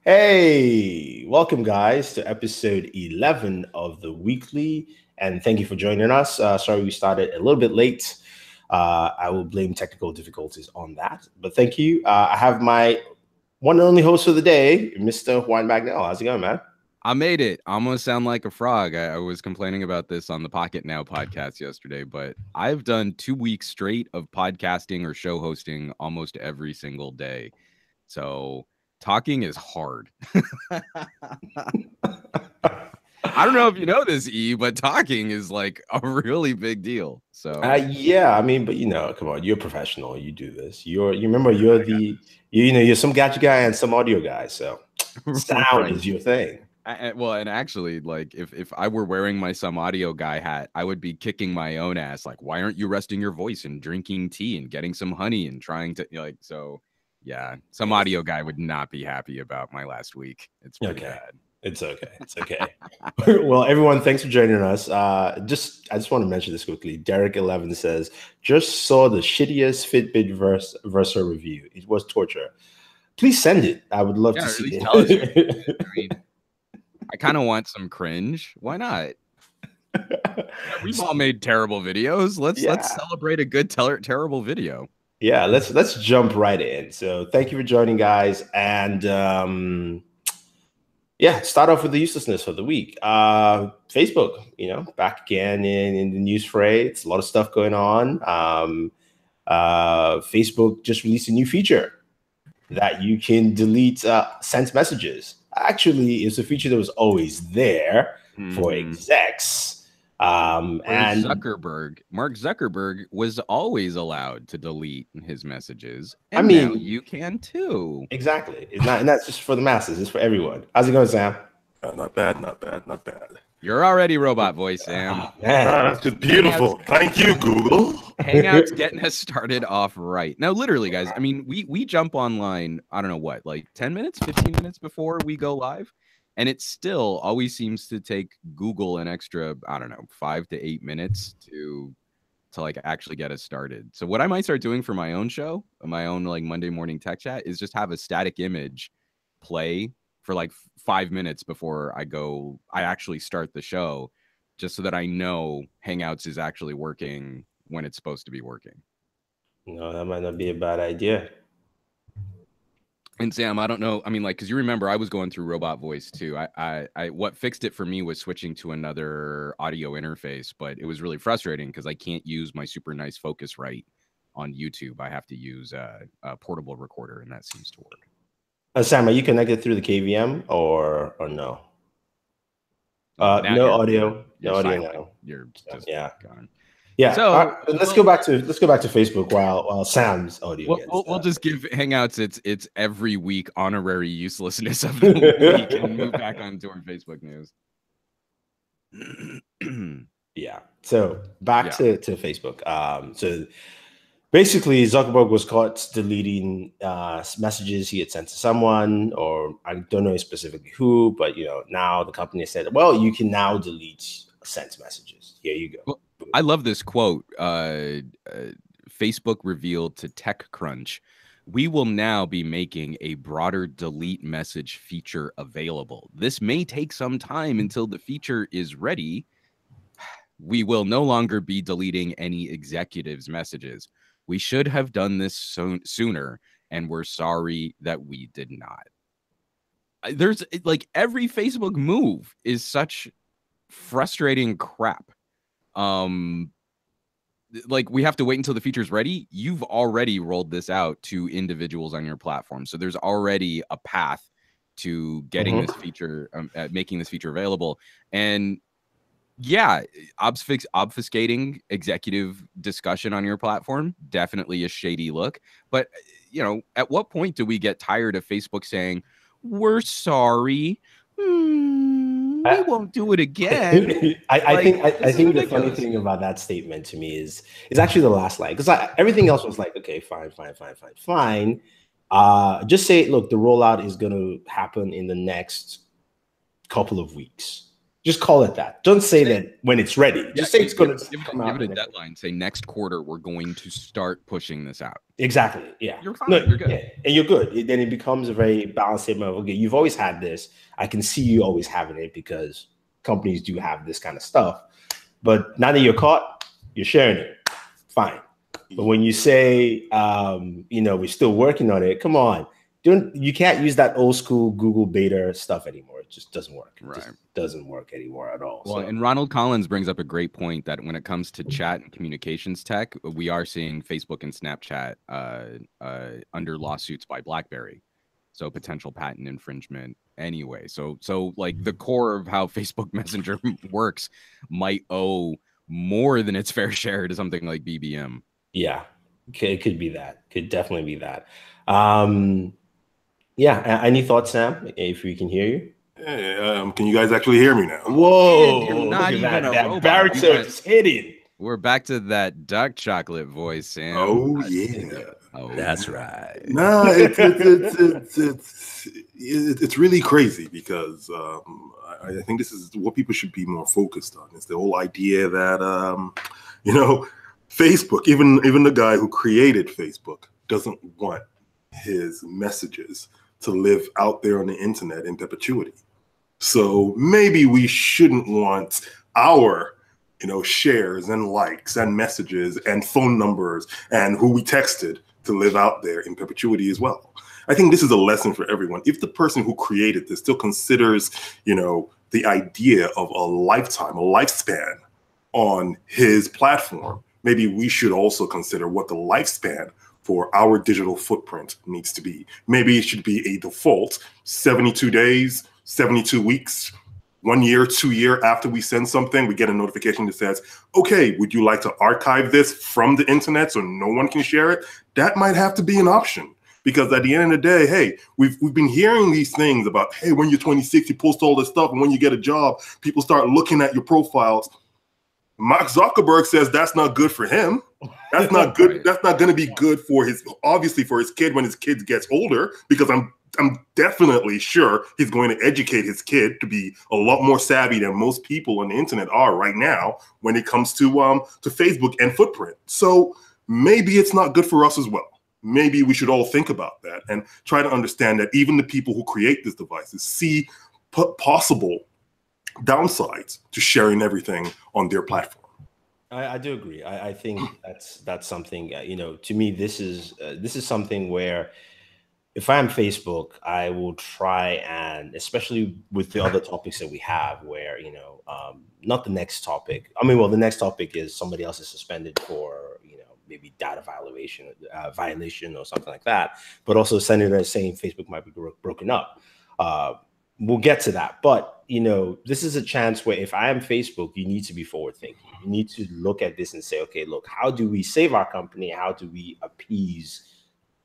Hey, welcome guys to episode 11 of the weekly, and thank you for joining us. Sorry we started a little bit late. I will blame technical difficulties on that, but thank you. I have my one and only host for the day, Mr. Juan Magnell. How's it going, man? I made it. I almost sound like a frog. I was complaining about this on the Pocket Now podcast yesterday, but I've done 2 weeks straight of podcasting or show hosting almost every single day. So talking is hard. I don't know if you know this, E, but talking is like a really big deal. So yeah, I mean, but come on, you're a professional. You do this. You remember you're you're some gadget guy and some audio guy. So sound right. is your thing. Well, and actually, like if I were wearing my some audio guy hat, I would be kicking my own ass. Like, why aren't you resting your voice and drinking tea and getting some honey and trying to like? So, yeah, some audio guy would not be happy about my last week. It's pretty bad. It's okay. It's okay. Well, everyone, thanks for joining us. I just want to mention this quickly. Derek11 says, just saw the shittiest Fitbit Versa review. It was torture. Please send it. I would love to see it. Tell us. I mean, I kind of want some cringe. Why not? We've all made terrible videos. Let's celebrate a good terrible video. Yeah, let's jump right in. So thank you for joining, guys. And start off with the uselessness for the week. Facebook, back again in the news fray. It's a lot of stuff going on. Facebook just released a new feature that you can delete sent messages. Actually, it's a feature that was always there for execs. And Mark Zuckerberg was always allowed to delete his messages. And now you can too. Exactly. It's not just for the masses. It's for everyone. How's it going, Sam? Not bad. You're already robot voice, Sam. That's just beautiful. Thank you, Google. Hangouts getting us started off right. Now, literally, guys, I mean, we jump online, I don't know what, like 10 minutes, 15 minutes before we go live. And it still always seems to take Google an extra, I don't know, 5 to 8 minutes to like actually get us started. So what I might start doing for my own show, my own like Monday morning tech chat, is just have a static image play for like 5 minutes before I actually start the show, just so that I know Hangouts is actually working when it's supposed to be working. No, that might not be a bad idea. And Sam, I don't know. I mean, like, because you remember I was going through robot voice too. I what fixed it for me was switching to another audio interface, but it was really frustrating because I can't use my super nice Focusrite on YouTube. I have to use a portable recorder, and that seems to work. Sam, are you connected through the KVM or no? No audio. No audio now. You're just gone. Yeah. So let's go back to Facebook while Sam's audio. We'll just give Hangouts its every week honorary uselessness of the week and move back onto our Facebook news. Yeah. So back to Facebook. So basically, Zuckerberg was caught deleting messages he had sent to someone, or I don't know specifically who, but now the company said, well, you can now delete sent messages. Here you go. Well, I love this quote. Facebook revealed to TechCrunch, we will now be making a broader delete message feature available. This may take some time until the feature is ready. We will no longer be deleting any executives' messages. We should have done this sooner, and we're sorry that we did not. There's like every Facebook move is such frustrating crap. Like we have to wait until the feature's ready. You've already rolled this out to individuals on your platform, so there's already a path to getting this feature, making this feature available. And yeah, obfuscating executive discussion on your platform, definitely a shady look. But at what point do we get tired of Facebook saying, we're sorry, we won't do it again? I think the funny thing about that statement to me is actually the last line, because everything else was like, okay, fine. Just say, look, the rollout is going to happen in the next couple of weeks. Just call it that. Don't say that when it's ready. Just say it's going to come out. Give it a deadline. Say next quarter we're going to start pushing this out. Exactly. Yeah. You're fine. No, you're good. Yeah. And you're good. Then it becomes a very balanced statement of, okay, you've always had this. I can see you always having it because companies do have this kind of stuff. But now that you're caught, you're sharing it. Fine. But when you say, we're still working on it, come on. You can't use that old school Google beta stuff anymore. It just doesn't work. It just doesn't work anymore at all. Well, and Ronald Collins brings up a great point that when it comes to chat and communications tech, we are seeing Facebook and Snapchat under lawsuits by BlackBerry. So potential patent infringement anyway. So like the core of how Facebook Messenger works might owe more than its fair share to something like BBM. Yeah, it could be that. Could definitely be that. Yeah. Any thoughts, Sam? If we can hear you. Hey, can you guys actually hear me now? Whoa! You're not even that baritone is hitting. We're back to that dark chocolate voice, Sam. Oh yeah. Oh, that's right. No, it's really crazy because I think this is what people should be more focused on. It's the whole idea that Facebook, even the guy who created Facebook, doesn't want his messages to live out there on the internet in perpetuity. So maybe we shouldn't want our shares and likes and messages and phone numbers and who we texted to live out there in perpetuity as well. I think this is a lesson for everyone. If the person who created this still considers, the idea of a lifespan on his platform, maybe we should also consider what the lifespan for our digital footprint needs to be. Maybe it should be a default 72 days, 72 weeks, 1 year, 2 years after we send something, we get a notification that says, okay, would you like to archive this from the internet so no one can share it? That might have to be an option. Because at the end of the day, hey, we've been hearing these things about, hey, when you're 26, you post all this stuff, and when you get a job, people start looking at your profiles. Mark Zuckerberg says that's not good for him. That's not good. Right. That's not going to be good for his kid when his kid gets older, because I'm definitely sure he's going to educate his kid to be a lot more savvy than most people on the internet are right now when it comes to Facebook and footprint. So maybe it's not good for us as well. Maybe we should all think about that and try to understand that even the people who create these devices see possible downsides to sharing everything on their platform. I do agree. I think that's something, to me, this is something where if I'm Facebook, I will try, and especially with the other topics that we have where, not the next topic. The next topic is somebody else is suspended for, maybe data violation or something like that. But also Senator saying Facebook might be broken up. We'll get to that. But, this is a chance where if I am Facebook, you need to be forward thinking. You need to look at this and say, okay, look, how do we save our company? How do we appease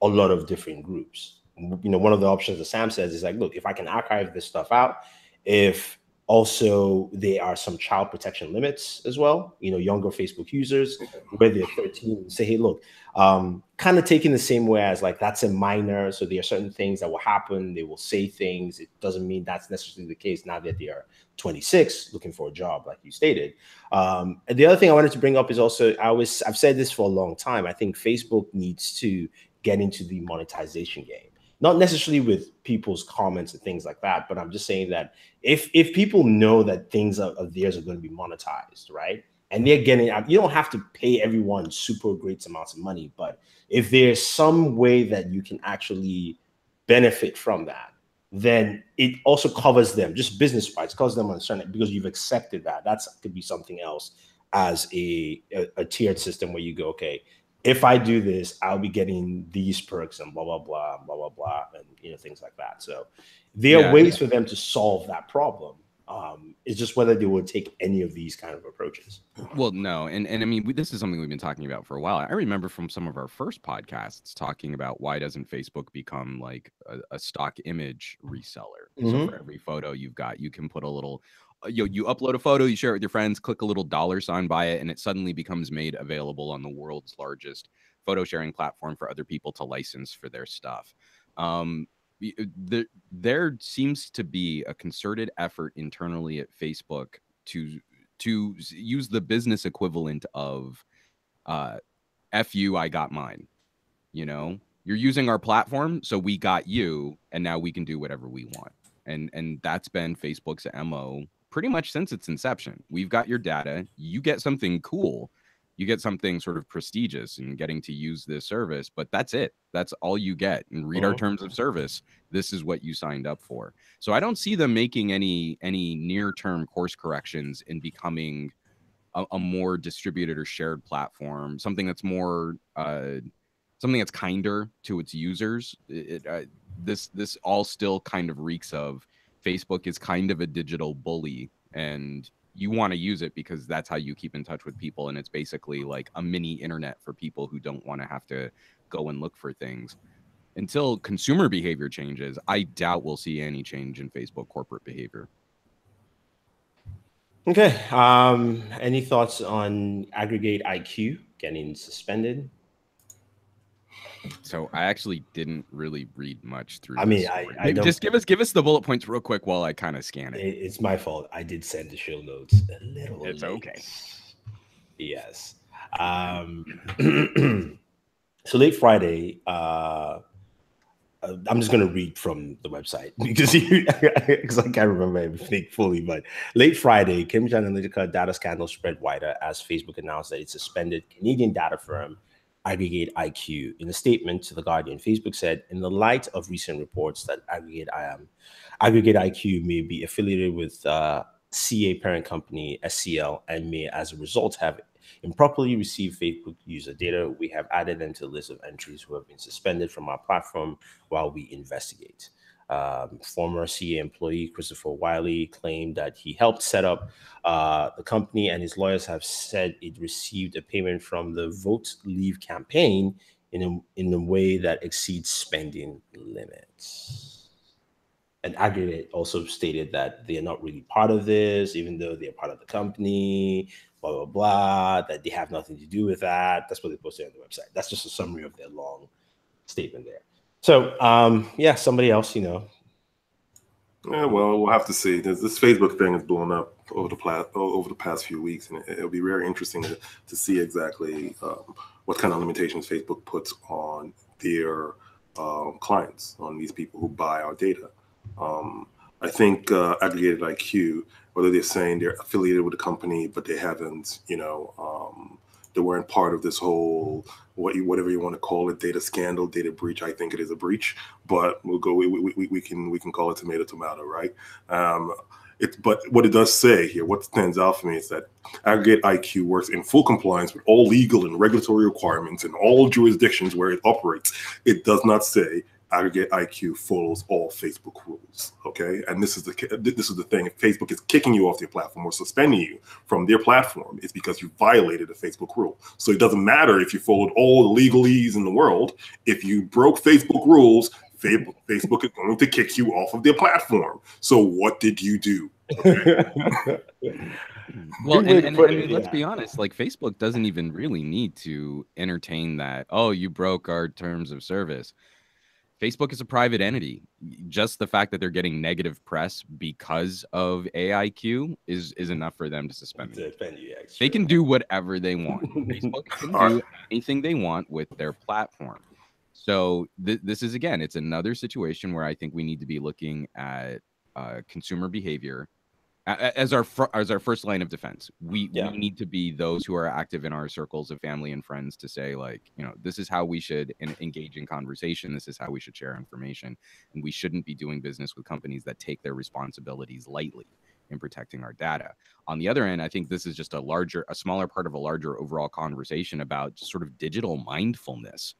a lot of different groups? One of the options that Sam says is like, look, if I can archive this stuff out, if also there are some child protection limits as well, younger Facebook users, where they're 13, say, hey, look, kind of taking the same way as like, that's a minor. So there are certain things that will happen. They will say things. It doesn't mean that's necessarily the case now that they are 26 looking for a job, like you stated. And the other thing I wanted to bring up is also, I've said this for a long time. I think Facebook needs to get into the monetization game. Not necessarily with people's comments and things like that, but I'm just saying that if people know that things of theirs are going to be monetized, right? And they're getting out, you don't have to pay everyone super great amounts of money, but if there's some way that you can actually benefit from that, then it also covers them, just business-wise, covers them on certain, because you've accepted that. That could be something else as a tiered system where you go, okay, if I do this, I'll be getting these perks and blah, blah, blah, blah, blah, blah, and things like that. So there are ways for them to solve that problem. It's just whether they would take any of these kind of approaches. Well, no. And I mean, this is something we've been talking about for a while. I remember from some of our first podcasts talking about why doesn't Facebook become like a stock image reseller? Mm-hmm. So for every photo you've got, you can put a little... You upload a photo, you share it with your friends, click a little $sign by it, and it suddenly becomes made available on the world's largest photo sharing platform for other people to license for their stuff. there seems to be a concerted effort internally at Facebook to use the business equivalent of F you, I got mine. You know, you're using our platform, so we got you, and now we can do whatever we want. And that's been Facebook's MO pretty much since its inception. We've got your data, you get something cool, you get something sort of prestigious in getting to use this service, but that's it. That's all you get. And read our terms of service. This is what you signed up for. So I don't see them making any near-term course corrections in becoming a more distributed or shared platform, something that's more something that's kinder to its users. This all still kind of reeks of Facebook is kind of a digital bully, and you want to use it because that's how you keep in touch with people, and it's basically like a mini internet for people who don't want to have to go and look for things. Until consumer behavior changes, I doubt we'll see any change in Facebook corporate behavior. Okay. Any thoughts on Aggregate IQ getting suspended? So I actually didn't really read much through. I mean, I don't, just give us the bullet points real quick while I kind of scan it. It's my fault. I did send the show notes a little. It's late. Okay. Yes. So late Friday. I'm just going to read from the website because I can't remember everything fully. But late Friday, Cambridge Analytica data scandal spread wider as Facebook announced that it suspended Canadian data firm Aggregate IQ. In a statement to The Guardian, Facebook said, in the light of recent reports that Aggregate IQ may be affiliated with CA parent company SCL and may, as a result, have improperly received Facebook user data, we have added them to the list of entries who have been suspended from our platform while we investigate. Former CA employee Christopher Wiley claimed that he helped set up the company, and his lawyers have said it received a payment from the Vote Leave campaign in a way that exceeds spending limits. And Aggregate also stated that they are not really part of this, even though they're part of the company, blah, blah, blah, that they have nothing to do with that. That's what they posted on the website. That's just a summary of their long statement there. So, yeah, somebody else, you know. Yeah, well, we'll have to see. This Facebook thing has blown up over the past few weeks, and it'll be very interesting to see exactly what kind of limitations Facebook puts on their clients, on these people who buy our data. I think Aggregated IQ, whether they're saying they're affiliated with the company, but they haven't, they weren't part of this whole whatever you want to call it, data scandal, data breach. I think it is a breach, but we'll go. We can call it tomato, right? But what it does say here, what stands out for me is that Aggregate IQ works in full compliance with all legal and regulatory requirements in all jurisdictions where it operates. It does not say Aggregate IQ follows all Facebook rules, okay? And this is the thing. If Facebook is kicking you off their platform or suspending you from their platform, it's because you violated a Facebook rule. So it doesn't matter if you followed all the legalese in the world. If you broke Facebook rules, Facebook is going to kick you off of their platform. So what did you do? Okay. Well, and let's be honest, like Facebook doesn't even really need to entertain that, oh, you broke our terms of service. Facebook is a private entity. Just the fact that they're getting negative press because of AIQ is enough for them to suspend you. They can do whatever they want. Facebook can do anything they want with their platform. So this is, again, it's another situation where I think we need to be looking at consumer behavior as our first line of defense. We need to be those who are active in our circles of family and friends to say, like, this is how we should engage in conversation. This is how we should share information. And we shouldn't be doing business with companies that take their responsibilities lightly in protecting our data. On the other end, I think this is just a smaller part of a larger overall conversation about just sort of digital mindfulness.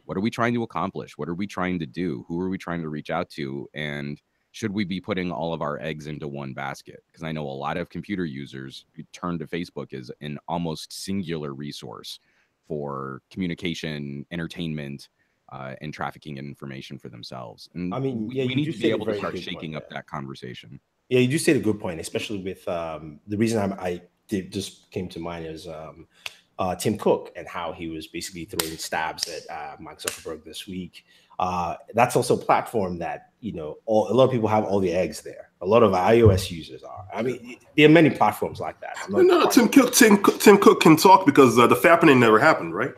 What are we trying to accomplish? What are we trying to do? Who are we trying to reach out to? And should we be putting all of our eggs into one basket? Because I know a lot of computer users turn to Facebook as an almost singular resource for communication, entertainment, and trafficking information for themselves. And I mean, we need to be able to start shaking up that conversation. Yeah, you do say a good point, especially with the reason I just came to mind is Tim Cook and how he was basically throwing stabs at Mark Zuckerberg this week. That's also a platform that, you know, a lot of people have all the eggs there. A lot of iOS users are. I mean, there are many platforms like that. No, Tim Cook can talk because the fappening never happened, right?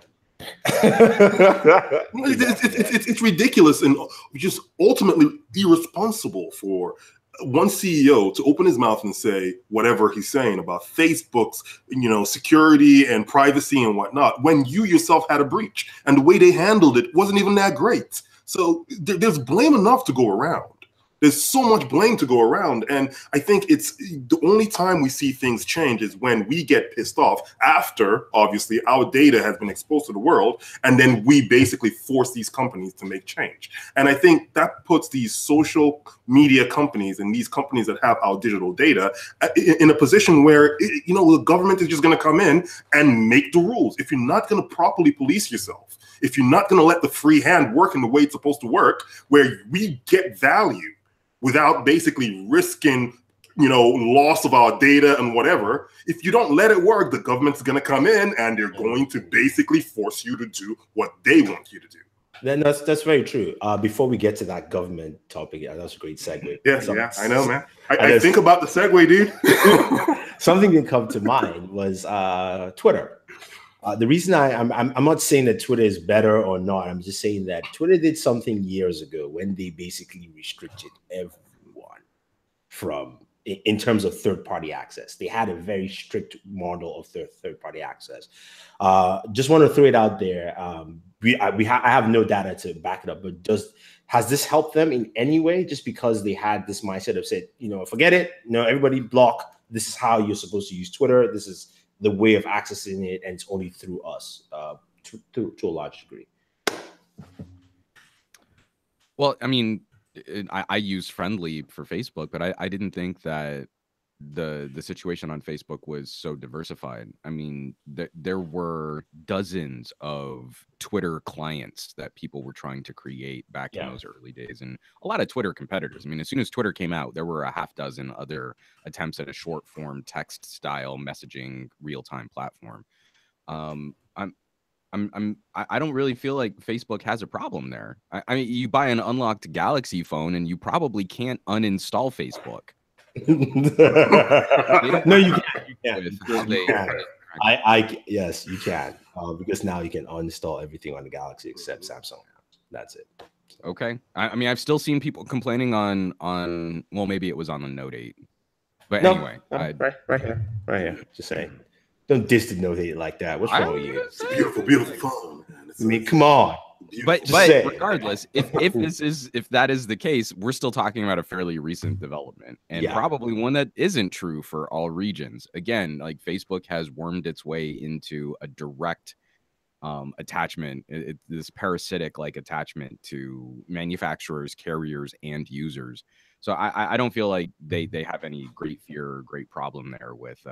It's ridiculous and just ultimately irresponsible for one CEO to open his mouth and say whatever he's saying about Facebook's, you know, security and privacy and whatnot, when you yourself had a breach and the way they handled it wasn't even that great. So there's blame enough to go around. There's so much blame to go around. And I think it's the only time we see things change is when we get pissed off after, obviously, our data has been exposed to the world. And then we basically force these companies to make change. And I think that puts these social media companies and these companies that have our digital data in a position where, you know, the government is just going to come in and make the rules. If you're not going to properly police yourself, if you're not going to let the free hand work in the way it's supposed to work, where we get value without basically risking, you know, loss of our data and whatever, if you don't let it work, the government's going to come in and they're going to basically force you to do what they want you to do. Then that's very true. Before we get to that government topic, that's a great segue. Yeah, I know, man. I think about the segue, dude. Something that come to mind was Twitter. The reason I'm not saying that Twitter is better or not. I'm just saying that Twitter did something years ago when they basically restricted everyone from in terms of third-party access. They had a very strict model of third-party access. Just want to throw it out there. I have no data to back it up, but has this helped them in any way? Just because they had this mindset of said, you know, forget it. No, everybody block. This is how you're supposed to use Twitter. This is the way of accessing it, and it's only through us to a large degree. Well, I mean, I use Friendly for Facebook, but I didn't think that the situation on Facebook was so diversified. I mean, there were dozens of Twitter clients that people were trying to create back in those early days, and a lot of Twitter competitors. I mean, as soon as Twitter came out, there were a half dozen other attempts at a short form text style messaging real-time platform. I don't really feel like Facebook has a problem there. I mean, you buy an unlocked Galaxy phone and you probably can't uninstall Facebook. No, you can. Yes, you can. Because now you can uninstall everything on the Galaxy except Samsung apps. That's it. Okay. I mean, I've still seen people complaining on well, maybe it was on the Note 8. But no, anyway, right here. Just saying. Don't diss the Note 8 like that. What's wrong with you? It's a beautiful phone, man. I mean, come on. But regardless, if that is the case, we're still talking about a fairly recent development, and probably one that isn't true for all regions. Again, like Facebook has wormed its way into a direct attachment, this parasitic like attachment to manufacturers, carriers, and users. So I don't feel like they have any great fear or great problem there with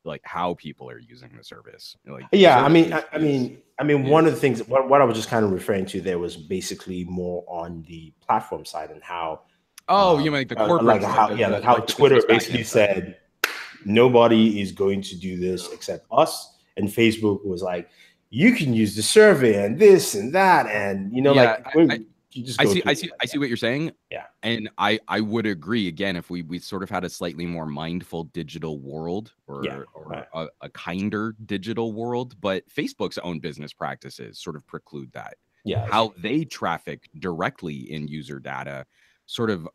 like how people are using the service. Like, I mean, one of the things what I was just kind of referring to there was basically more on the platform side and how. Oh, you mean like the corporate like side, how how Twitter basically said nobody is going to do this except us, and Facebook was like, you can use the survey and this and that, and you know, I see what you're saying. Yeah. And I would agree again if we sort of had a slightly more mindful digital world or a kinder digital world, but Facebook's own business practices sort of preclude that. Yeah. How they traffic directly in user data sort of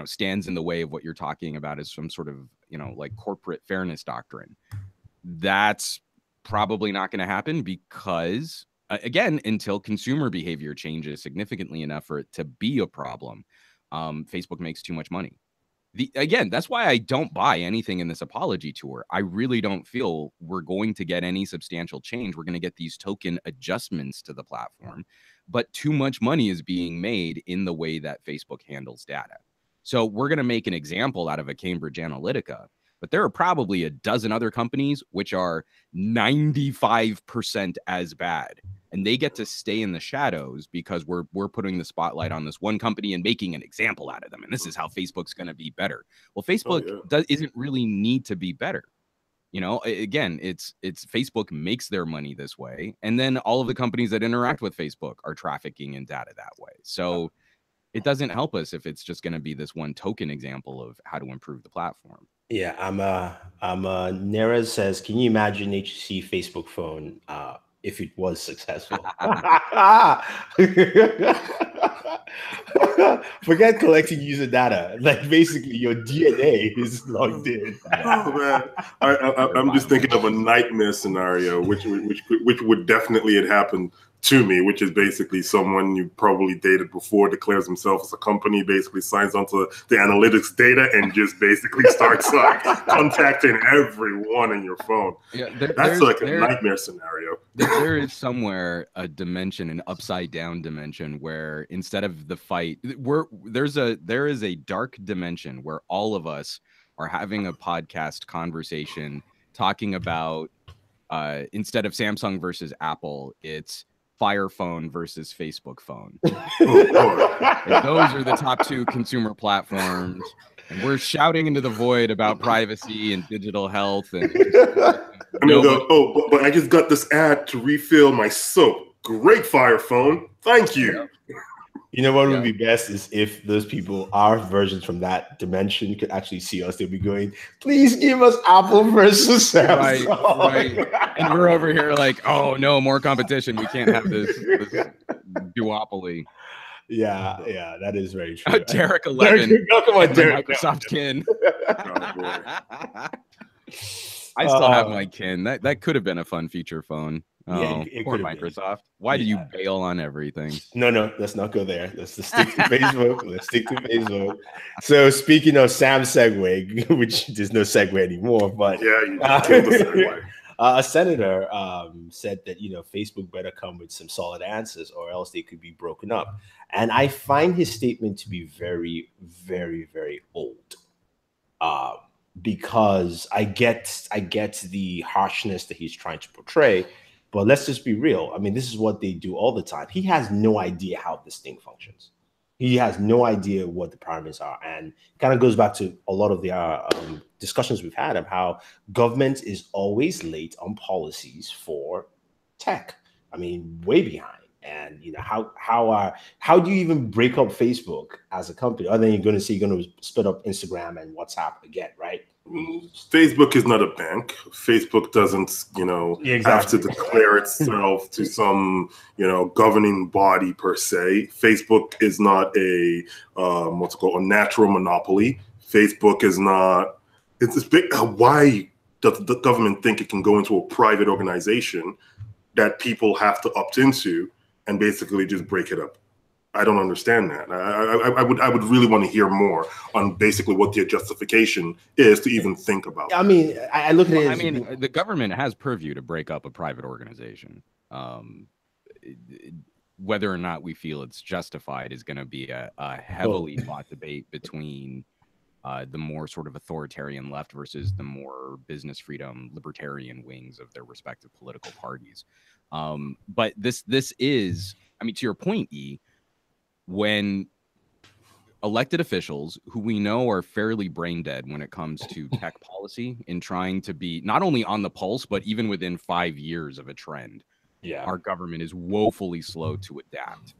stands in the way of what you're talking about as some sort of, like corporate fairness doctrine. That's probably not going to happen because again, until consumer behavior changes significantly enough for it to be a problem, Facebook makes too much money. Again, that's why I don't buy anything in this apology tour. I really don't feel we're going to get any substantial change. We're going to get these token adjustments to the platform, but too much money is being made in the way that Facebook handles data. So we're going to make an example out of a Cambridge Analytica, but there are probably a dozen other companies which are 95% as bad. And they get to stay in the shadows because we're putting the spotlight on this one company and making an example out of them. And this is how Facebook's going to be better. Well, Facebook isn't really need to be better. You know, again, it's Facebook makes their money this way, and then all of the companies that interact with Facebook are trafficking in data that way. So it doesn't help us if it's just going to be this one token example of how to improve the platform. Yeah, Nerez says, can you imagine HTC Facebook phone if it was successful? Forget collecting user data. Like basically your DNA is logged in. Oh man, I'm just thinking of a nightmare scenario, which would definitely have happened to me, which is basically someone you probably dated before declares himself as a company, basically signs onto the analytics data and just basically starts contacting everyone in your phone. Yeah, that's like a nightmare scenario. There is somewhere a dimension, an upside down dimension, where instead of the fight, there is a dark dimension where all of us are having a podcast conversation talking about instead of Samsung versus Apple, it's Fire phone versus Facebook phone. And those are the top two consumer platforms, and we're shouting into the void about privacy and digital health. And go, but I just got this ad to refill my soap. Great Fire phone, thank you. You know what would be best is if those people, our versions from that dimension, could actually see us. They'd be going, please give us Apple versus Samsung. Right. And we're over here like, oh no, more competition. We can't have this duopoly. Yeah, that is very true. Derek 11. Come on, Derek. Microsoft kin. I still have my kin. That could have been a fun feature phone. Oh, poor Microsoft. Why do you bail on everything? No, let's not go there. Let's just stick to Facebook. So speaking of Sam's segue, which there's no segue anymore, but you killed the segue. A senator said that Facebook better come with some solid answers, or else they could be broken up. And I find his statement to be very, very, very old. Because I get the harshness that he's trying to portray. But let's just be real. I mean, this is what they do all the time. He has no idea how this thing functions. He has no idea what the parameters are. And it kind of goes back to a lot of the discussions we've had of how government is always late on policies for tech. I mean, way behind. And how do you even break up Facebook as a company? Other than you're going to split up Instagram and WhatsApp again, right? Facebook is not a bank. Facebook doesn't, have to declare itself to some, governing body per se. Facebook is not a a natural monopoly. Facebook is not. It's this big. Why does the government think it can go into a private organization that people have to opt into and basically just break it up? I don't understand that. I would really want to hear more on basically what the justification is to even think about. I mean, I look at it. I mean, the government has purview to break up a private organization. Whether or not we feel it's justified is going to be a heavily fought debate between the more sort of authoritarian left versus the more business freedom libertarian wings of their respective political parties. But this is, I mean, to your point, E, when elected officials who we know are fairly brain dead when it comes to tech policy in trying to be not only on the pulse, but even within 5 years of a trend, our government is woefully slow to adapt.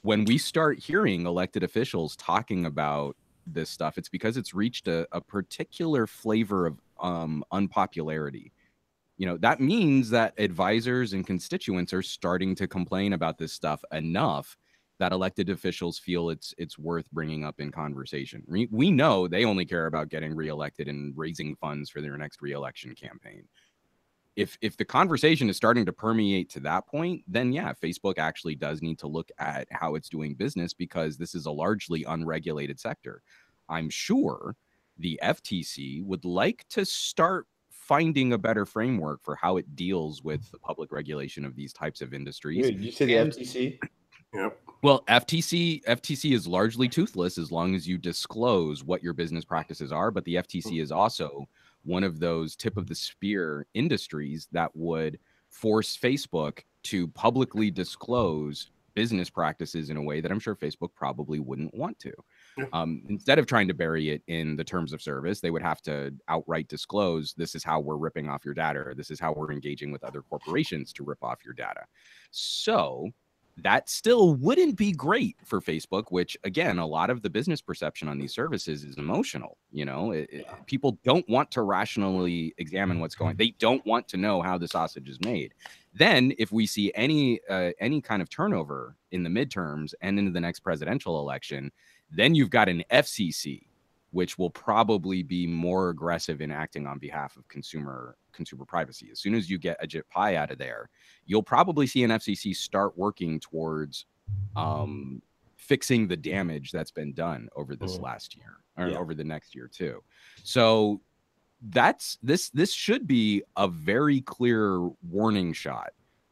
When we start hearing elected officials talking about this stuff, it's because it's reached a particular flavor of unpopularity. That means that advisors and constituents are starting to complain about this stuff enough that elected officials feel it's worth bringing up in conversation. We know they only care about getting reelected and raising funds for their next reelection campaign. If the conversation is starting to permeate to that point, then yeah, Facebook actually does need to look at how it's doing business, because this is a largely unregulated sector. I'm sure the FTC would like to start finding a better framework for how it deals with the public regulation of these types of industries. Did you say the FTC? Yep. Well, FTC is largely toothless as long as you disclose what your business practices are. But the FTC is also one of those tip of the spear industries that would force Facebook to publicly disclose business practices in a way that I'm sure Facebook probably wouldn't want to. Instead of trying to bury it in the terms of service, they would have to outright disclose, this is how we're ripping off your data, or this is how we're engaging with other corporations to rip off your data. So that still wouldn't be great for Facebook, which, again, a lot of the business perception on these services is emotional. You know, people don't want to rationally examine what's going on. They don't want to know how the sausage is made. Then if we see any kind of turnover in the midterms and into the next presidential election, then you've got an FCC, which will probably be more aggressive in acting on behalf of consumer privacy. As soon as you get Ajit out of there, you'll probably see an FCC start working towards fixing the damage that's been done over this last year, or over the next year too. So this should be a very clear warning shot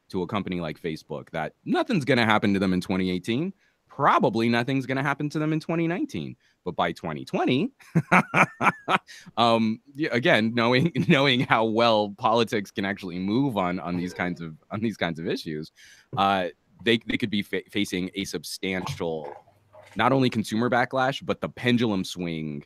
to a company like Facebook that nothing's going to happen to them in 2018. Probably nothing's going to happen to them in 2019, but by 2020, again, knowing how well politics can actually move on these kinds of issues, they could be facing a substantial, not only consumer backlash, but the pendulum swing,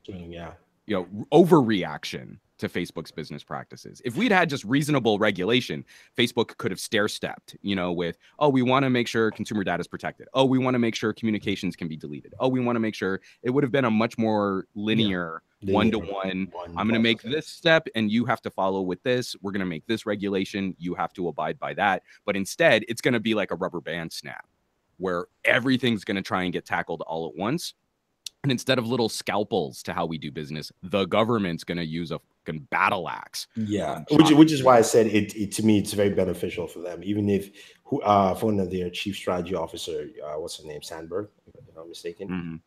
overreaction to Facebook's business practices. If we'd had just reasonable regulation, Facebook could have stair-stepped, with, we want to make sure consumer data is protected. We want to make sure communications can be deleted. We want to make sure. It would have been a much more linear one-to-one. I'm going to make this step and you have to follow with this. We're going to make this regulation. You have to abide by that. But instead, it's going to be like a rubber band snap where everything's going to try and get tackled all at once. And instead of little scalpels to how we do business, the government's going to use a fucking battle axe. Yeah, which is why I said it to me, it's very beneficial for them. Even if for one of their chief strategy officer, what's her name, Sandberg, if I'm not mistaken,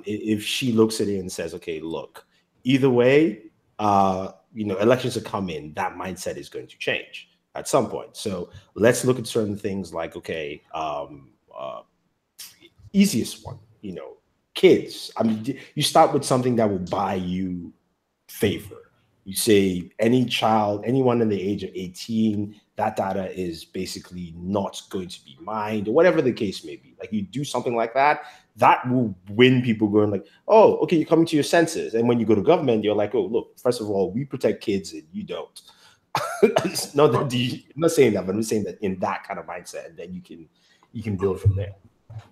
if she looks at it and says, okay, look, either way, elections are coming, that mindset is going to change at some point. So let's look at certain things like, okay, easiest one, kids. I mean, you start with something that will buy you favor. You say anyone in the age of 18, that data is basically not going to be mined, or whatever the case may be. Like, you do something like that, that will win people going like, oh, okay, you're coming to your senses. And when you go to government, you're like, oh, look, first of all, we protect kids and you don't. I'm not saying that, but I'm saying that in that kind of mindset, and then you can build from there.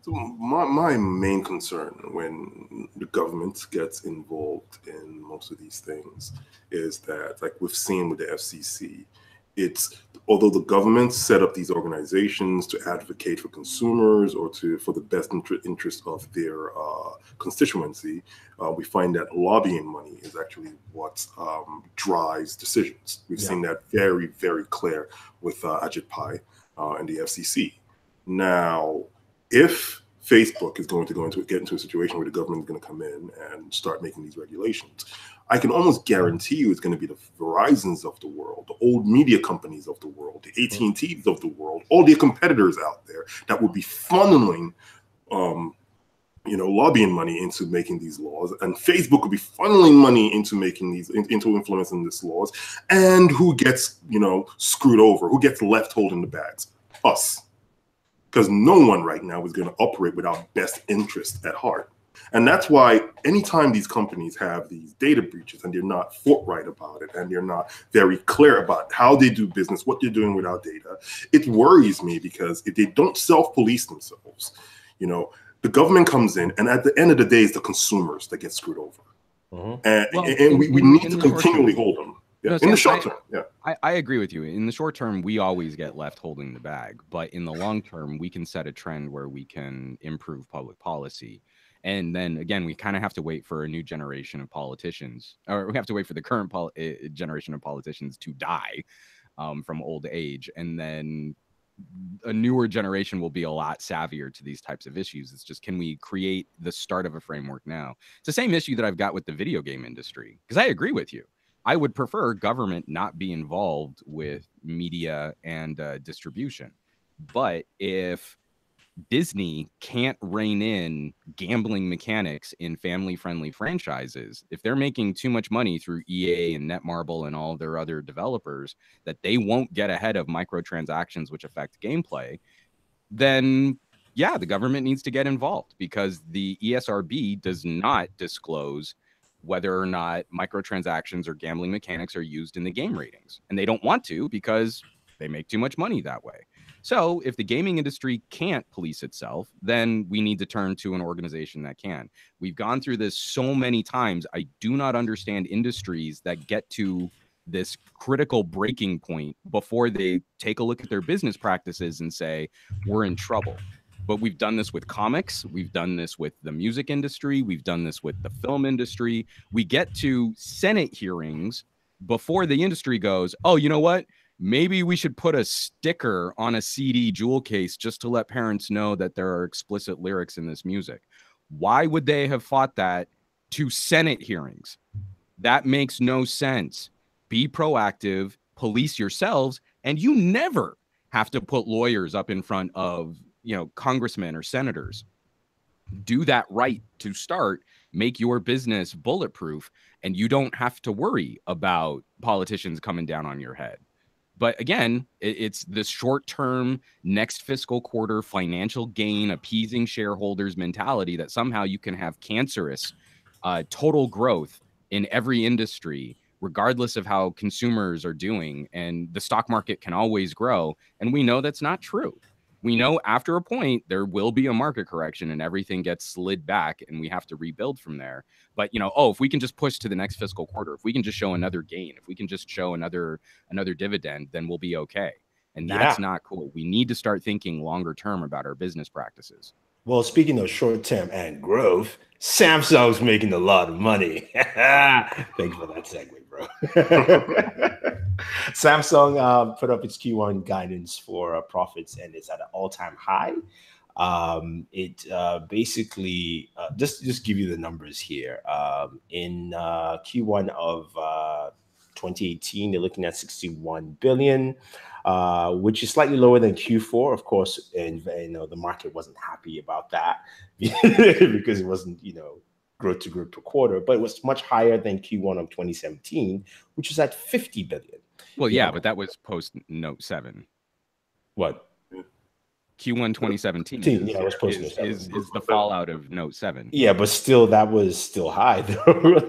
So my main concern when the government gets involved in most of these things is that, like we've seen with the FCC, although the government set up these organizations to advocate for consumers or for the best interest of their constituency, we find that lobbying money is actually what drives decisions. We've seen that very, very clear with Ajit Pai and the FCC. Now, if Facebook is going to get into a situation where the government is going to come in and start making these regulations, I can almost guarantee you it's going to be the Verizons of the world, the old media companies of the world, the AT&Ts of the world, all their competitors out there that would be funneling, lobbying money into making these laws, and Facebook would be funneling money into into influencing these laws, and who gets, screwed over, who gets left holding the bags? Us. Because no one right now is going to operate with our best interest at heart. And that's why anytime these companies have these data breaches and they're not forthright about it, and they're not very clear about how they do business, what they're doing with our data, it worries me, because if they don't self-police themselves, the government comes in, and at the end of the day, it's the consumers that get screwed over. And we need to continually hold them. Yeah. In the short term, I agree with you. In the short term, we always get left holding the bag. But in the long term, we can set a trend where we can improve public policy. And then, again, we kind of have to wait for a new generation of politicians, or we have to wait for the current generation of politicians to die from old age. And then a newer generation will be a lot savvier to these types of issues. It's just, can we create the start of a framework now? It's the same issue that I've got with the video game industry, because I agree with you. I would prefer government not be involved with media and distribution. But if Disney can't rein in gambling mechanics in family-friendly franchises, if they're making too much money through EA and Netmarble and all their other developers that they won't get ahead of microtransactions which affect gameplay, then yeah, the government needs to get involved, because the ESRB does not disclose whether or not microtransactions or gambling mechanics are used in the game ratings. And they don't want to, because they make too much money that way. So if the gaming industry can't police itself, then we need to turn to an organization that can. We've gone through this so many times. I do not understand industries that get to this critical breaking point before they take a look at their business practices and say, we're in trouble. But we've done this with comics. We've done this with the music industry. We've done this with the film industry. We get to Senate hearings before the industry goes, oh, you know what? Maybe we should put a sticker on a CD jewel case just to let parents know that there are explicit lyrics in this music. Why would they have fought that to Senate hearings? That makes no sense. Be proactive, police yourselves, and you never have to put lawyers up in front of, congressmen or senators. Do that right to start. Make your business bulletproof, and you don't have to worry about politicians coming down on your head. But again, it's the short-term, next fiscal quarter financial gain, appeasing shareholders mentality that somehow you can have cancerous total growth in every industry, regardless of how consumers are doing. And the stock market can always grow. And we know that's not true. We know after a point, there will be a market correction and everything gets slid back and we have to rebuild from there. But, if we can just push to the next fiscal quarter, if we can just show another gain, if we can just show another dividend, then we'll be okay. And that's not cool. We need to start thinking longer term about our business practices. Well, speaking of short term and growth, Samsung's making a lot of money. Thanks for that segue, bro. Samsung put up its Q1 guidance for profits, and it's at an all-time high. It basically just give you the numbers here. In Q1 of 2018, they're looking at 61 billion, which is slightly lower than Q4, of course. And the market wasn't happy about that because it wasn't growth to growth per quarter, but it was much higher than Q1 of 2017, which was at 50 billion. Well, yeah, but that was post Note 7. What? Q1 2017 is the fallout of Note 7. Yeah, but still, that was still high, though.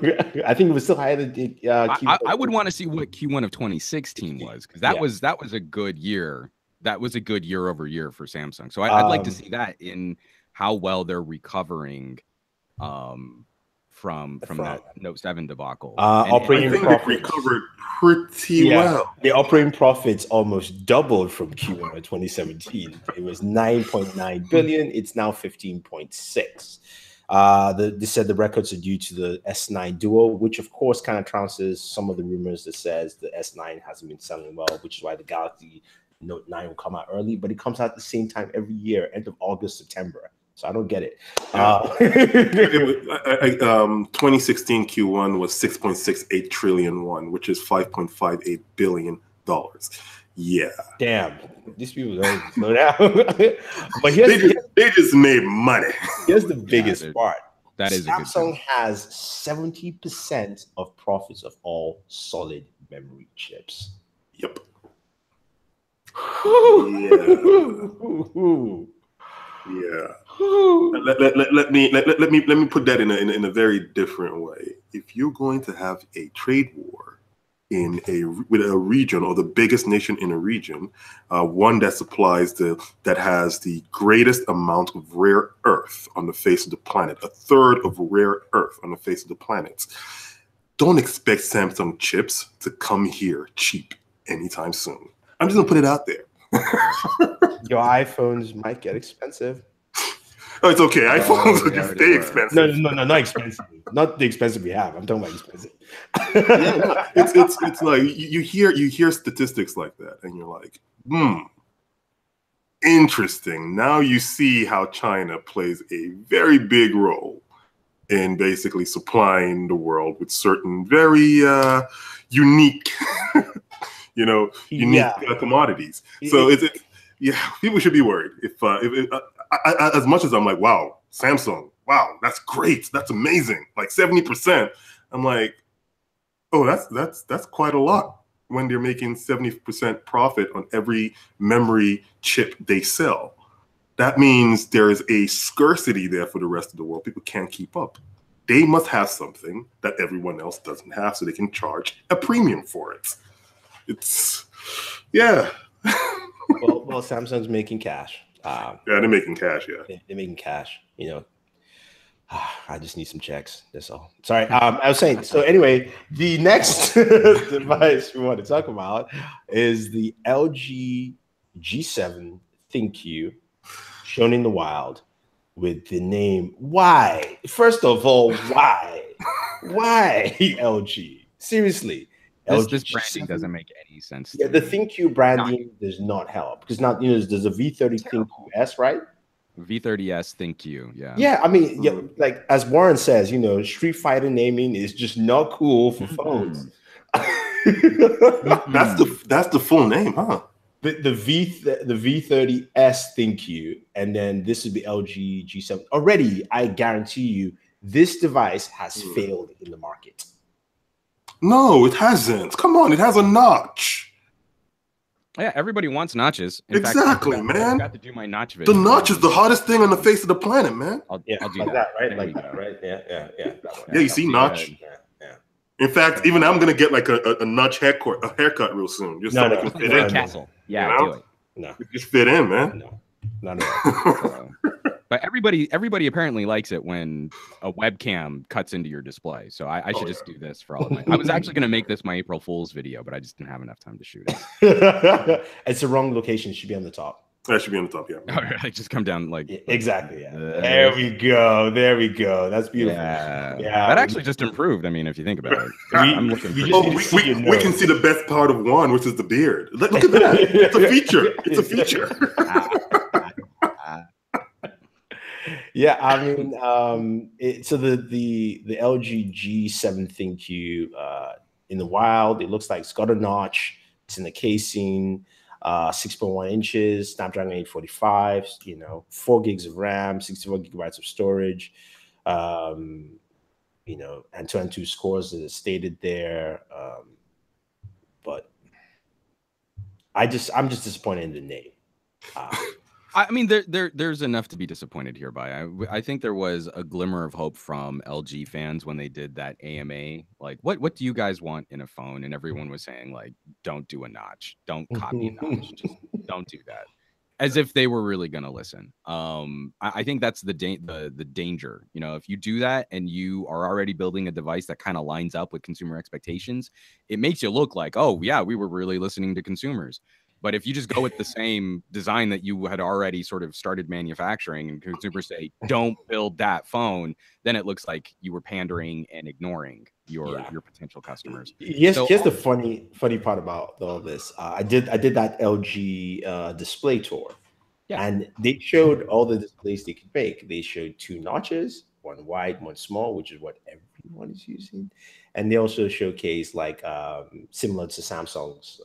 I think it was still higher than Q1. I would want to see what Q1 of 2016 was, because that was a good year. That was a good year over year for Samsung. So I'd like to see that in how well they're recovering from that Note 7 debacle. Operating profits recovered pretty well. The operating profits almost doubled from Q1 of 2017. It was 9.9 billion. It's now 15.6. They said the records are due to the S9 Duo, which of course kind of trounces some of the rumors that says the S9 hasn't been selling well, which is why the Galaxy Note 9 will come out early, but it comes out at the same time every year, end of August, September. So I don't get it. 2016 Q1 was 6.68 trillion won, which is $5.58 billion. Yeah. Damn. These people don't slow down. But they just made money. Here's the biggest part. That is Samsung has 70% of profits of all solid memory chips. Yep. Yeah. Let me put that in a very different way. If you're going to have a trade war with a region, or the biggest nation in a region, one that that has the greatest amount of rare earth on the face of the planet, a third of rare earth on the face of the planet, don't expect Samsung chips to come here cheap anytime soon. I'm just gonna put it out there. Your iPhones might get expensive. Oh, it's okay. iPhones are just expensive. No, not expensive. Not the expensive we have. I'm talking about expensive. It's like you hear statistics like that, and you're like, interesting. Now you see how China plays a very big role in basically supplying the world with certain very unique, commodities. So people should be worried. If as much as I'm like, wow, Samsung, wow, that's great, that's amazing, like 70%. I'm like, oh, that's quite a lot when they're making 70% profit on every memory chip they sell. that means there is a scarcity there for the rest of the world. People can't keep up. They must have something that everyone else doesn't have, so they can charge a premium for it. It's, yeah. well, Samsung's making cash. Yeah, they're making cash. Yeah, they're making cash. You know, I just need some checks. That's all. Sorry. I was saying. So anyway, the next device we want to talk about is the LG G7 ThinQ, shown in the wild, with the name. Why? First of all, why? Why LG? Seriously. This branding doesn't make any sense. Yeah, the ThinQ branding does not help, because now, you know, there's a V30 ThinQ-S, right? V30S ThinQ, yeah. Yeah, I mean, yeah, like as Warren says, you know, Street Fighter naming is just not cool for phones. That's the full name, huh? The V30S ThinQ, and then this would be LG G7. Already, I guarantee you, this device has failed in the market. No, it hasn't. Come on, it has a notch. Yeah, everybody wants notches. In fact, man. I forgot to do my notch video. The notch is the hottest thing on the face of the planet, man. I'll do like that, right? Like that, right? Yeah. Yeah, you see notch. Yeah. In fact, even I'm gonna get like a notch haircut real soon. Just so it can fit in. Castle. Yeah, you know? do it. No, it just fit in, man. No, not at all. But everybody apparently likes it when a webcam cuts into your display. So I should just do this for all of my. I was actually going to make this my April Fool's video, but I just didn't have enough time to shoot it. It's the wrong location. It should be on the top. That should be on the top, yeah. Like just come down like. Yeah, exactly. Yeah. There we go. That's beautiful. Yeah. That actually just improved. I mean, if you think about it, I'm looking. We can see the best part of one, which is the beard. Look at that. It's a feature. It's a feature. Yeah, I mean, so the LG G7 ThinQ in the wild, it looks like it's got a notch. It's in the casing, 6.1 inches, Snapdragon 845. You know, 4 gigs of RAM, 64 gigabytes of storage. You know, and 2 scores as stated there. But I'm just disappointed in the name. I mean, there's enough to be disappointed here by. I think there was a glimmer of hope from LG fans when they did that AMA. Like, what do you guys want in a phone? And everyone was saying, like, don't do a notch. Don't copy a notch. Just don't do that. As if they were really going to listen. I think that's the danger. You know, if you do that and you are already building a device that kind of lines up with consumer expectations, it makes you look like, oh, yeah, we were really listening to consumers. But if you just go with the same design that you had already sort of started manufacturing and consumers say, don't build that phone, then it looks like you were pandering and ignoring your potential customers. Yes, so, here's the funny part about all this. I did that LG display tour, and they showed all the displays they could make. They showed 2 notches, one wide, one small, which is what everyone is using. And they also showcased like similar to Samsung's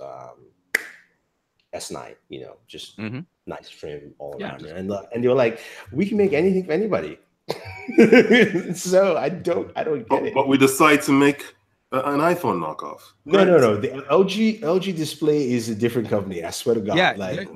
S9, you know, just nice trim all around. And they were like, we can make anything for anybody. So I don't get it. But we decide to make an iPhone knockoff. No. The LG Display is a different company. I swear to God. Yeah, like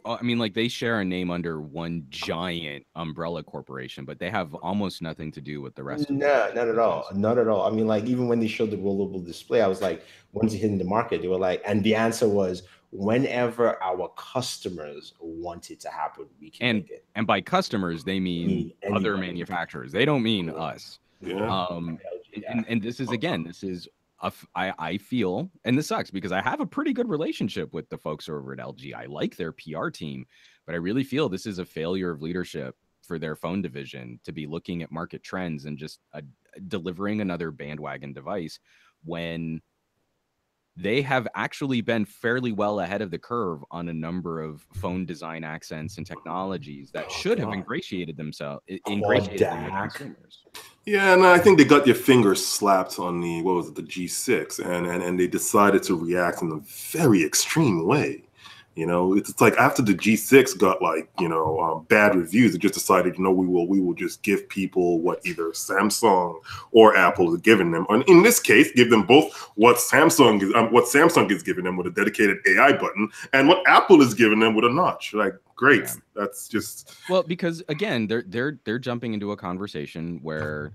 I mean, like they share a name under one giant umbrella corporation, but they have almost nothing to do with the rest. No, not at all. Not at all. I mean, like even when they showed the rollable display, I was like, when's it hitting the market? They were like, and the answer was, whenever our customers want it to happen, we can make it. And by customers, they mean other manufacturers. They don't mean us. Yeah. And this is, again, I feel, and this sucks because I have a pretty good relationship with the folks over at LG. I like their PR team, but I really feel this is a failure of leadership for their phone division to be looking at market trends and just delivering another bandwagon device when they have actually been fairly well ahead of the curve on a number of phone design accents and technologies that should have ingratiated themselves with consumers. Yeah, and I think they got their fingers slapped on the G6, and they decided to react in a very extreme way. You know, it's like after the G6 got like, bad reviews, it just decided, we will just give people what either Samsung or Apple is giving them. And in this case, give them both what Samsung is giving them with a dedicated AI button and what Apple is giving them with a notch. Like, great. Yeah. That's just, well, because again, they're jumping into a conversation where,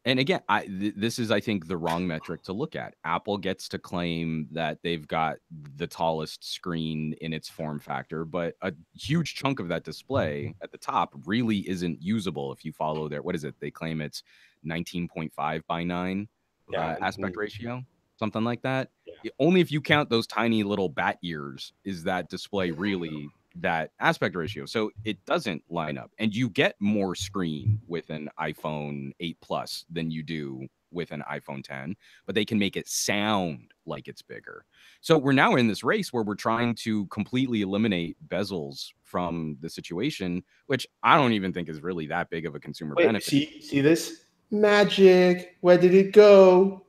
and again, this is, I think, the wrong metric to look at. Apple gets to claim that they've got the tallest screen in its form factor, but a huge chunk of that display at the top really isn't usable if you follow their, what is it? They claim it's 19.5 by 9 aspect ratio, something like that. Yeah. Only if you count those tiny little bat ears is that display really that aspect ratio. So it doesn't line up, and you get more screen with an iPhone 8 Plus than you do with an iPhone 10, but they can make it sound like it's bigger. So we're now in this race where we're trying to completely eliminate bezels from the situation, which I don't even think is really that big of a consumer benefit. See this magic? Where did it go?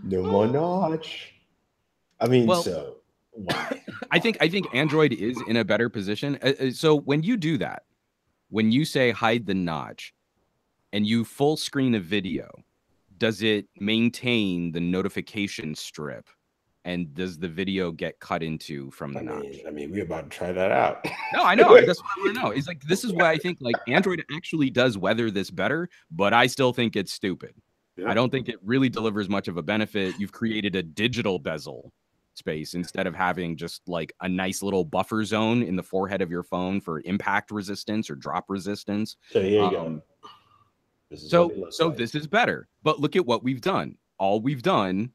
No more notch. I mean, well, so why? I think Android is in a better position. So when you do that, when you say hide the notch and you full screen a video, does it maintain the notification strip? And does the video get cut into from the notch? I mean, we're about to try that out. No, I know. That's what I want to know. It's like, this is why I think like Android actually does weather this better, but I still think it's stupid. Yeah. I don't think it really delivers much of a benefit. You've created a digital bezel space instead of having just like a nice little buffer zone in the forehead of your phone for impact resistance or drop resistance. So here you go. This is better. But look at what we've done. All we've done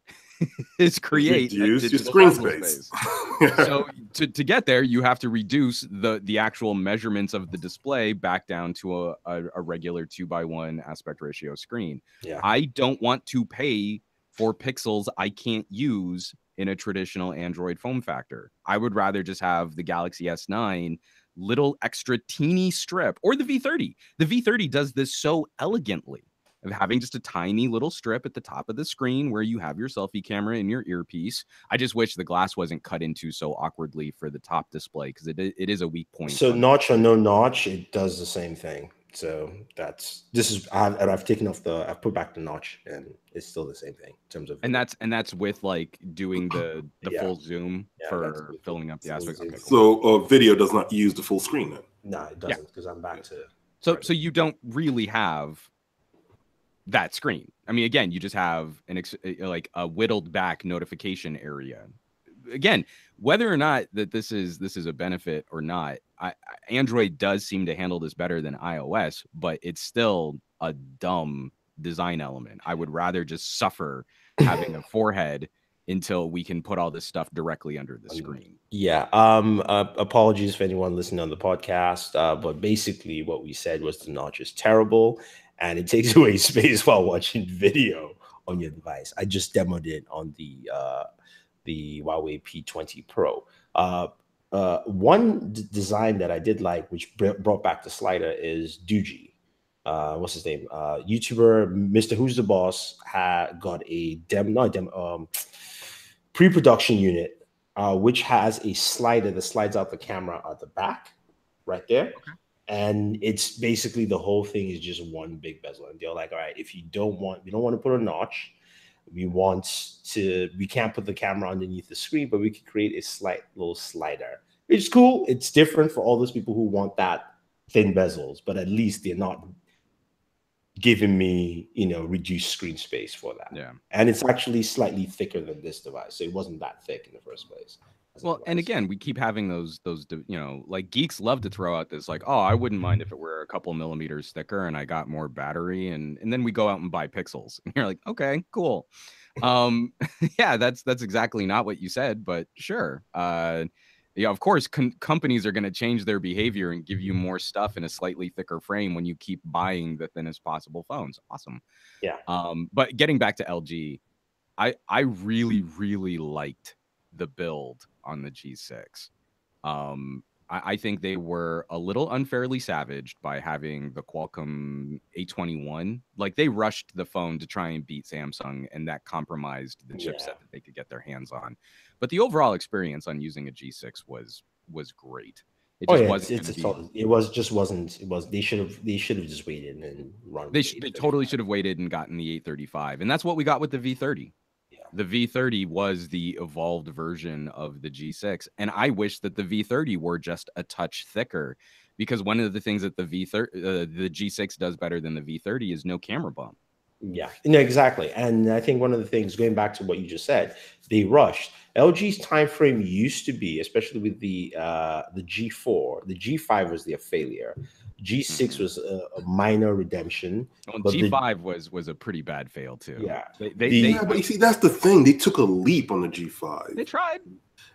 is create your screen space. So to get there, you have to reduce the actual measurements of the display back down to a regular 2:1 aspect ratio screen. Yeah. I don't want to pay for pixels I can't use in a traditional Android form factor. I would rather just have the Galaxy S9 little extra teeny strip, or the V30. The V30 does this so elegantly, of having just a tiny little strip at the top of the screen where you have your selfie camera in your earpiece. I just wish the glass wasn't cut into so awkwardly for the top display, because it is a weak point. So notch or no notch, it does the same thing. So I've taken off I've put back the notch, and it's still the same thing in terms of. And that's with like doing the full zoom for filling up the aspect. Okay, cool. So video does not use the full screen then? No, it doesn't, because I'm back to. So you don't really have that screen. I mean, again, you just have like a whittled back notification area. Again, whether or not that this is a benefit or not, Android does seem to handle this better than iOS, but it's still a dumb design element. I would rather just suffer having a forehead until we can put all this stuff directly under the screen. Yeah. Apologies for anyone listening on the podcast, but basically what we said was the notch is terrible, and it takes away space while watching video on your device. I just demoed it on the Huawei P20 Pro. One design that I did like, which brought back the slider, is Doogie. What's his name? YouTuber Mr. Who's the Boss got a pre-production unit, which has a slider that slides out the camera at the back, right there. Okay. And it's basically the whole thing is just one big bezel. And they're like, all right, if we don't want to put a notch, we can't put the camera underneath the screen, but we can create a slight little slider. It's cool. It's different for all those people who want that thin bezels, but at least they're not giving me, reduced screen space for that. Yeah. And it's actually slightly thicker than this device. So it wasn't that thick in the first place. Well, and again, we keep having those, like geeks love to throw out this, like, oh, I wouldn't mind if it were a couple millimeters thicker and I got more battery. And then we go out and buy pixels. And you're like, okay, cool. Yeah, that's exactly not what you said, but sure. Yeah, of course, companies are going to change their behavior and give you more stuff in a slightly thicker frame when you keep buying the thinnest possible phones. Awesome. Yeah. But getting back to LG, I really, really liked the build on the G6. I think they were a little unfairly savaged by having the Qualcomm A21. Like, they rushed the phone to try and beat Samsung, and that compromised the chipset that they could get their hands on. But the overall experience on using a G6 was great. It just wasn't. They should have just waited and run. They totally should have waited and gotten the 835, and that's what we got with the V30. The V30 was the evolved version of the G6. And I wish that the V30 were just a touch thicker, because one of the things that the G6 does better than the V30 is no camera bump. Yeah, no, exactly. And I think one of the things, going back to what you just said, they rushed. LG's time frame used to be, especially with the G4, the G5 was the failure. G6 was a minor redemption. Well, G5 was a pretty bad fail too. Yeah, but you see, that's the thing. They took a leap on the G5. They tried.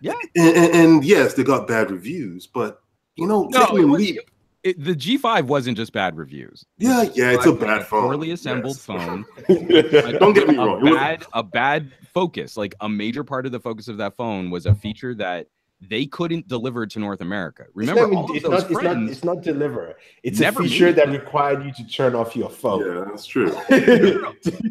Yeah, and yes, they got bad reviews, but taking a leap. The G5 wasn't just bad reviews. Yeah, it's a bad phone. Poorly assembled phone. Don't get me wrong. A bad focus. Like, a major part of the focus of that phone was a feature that they couldn't deliver to North America. Remember, it's not deliver. It's a feature that required you to turn off your phone. Yeah, that's true.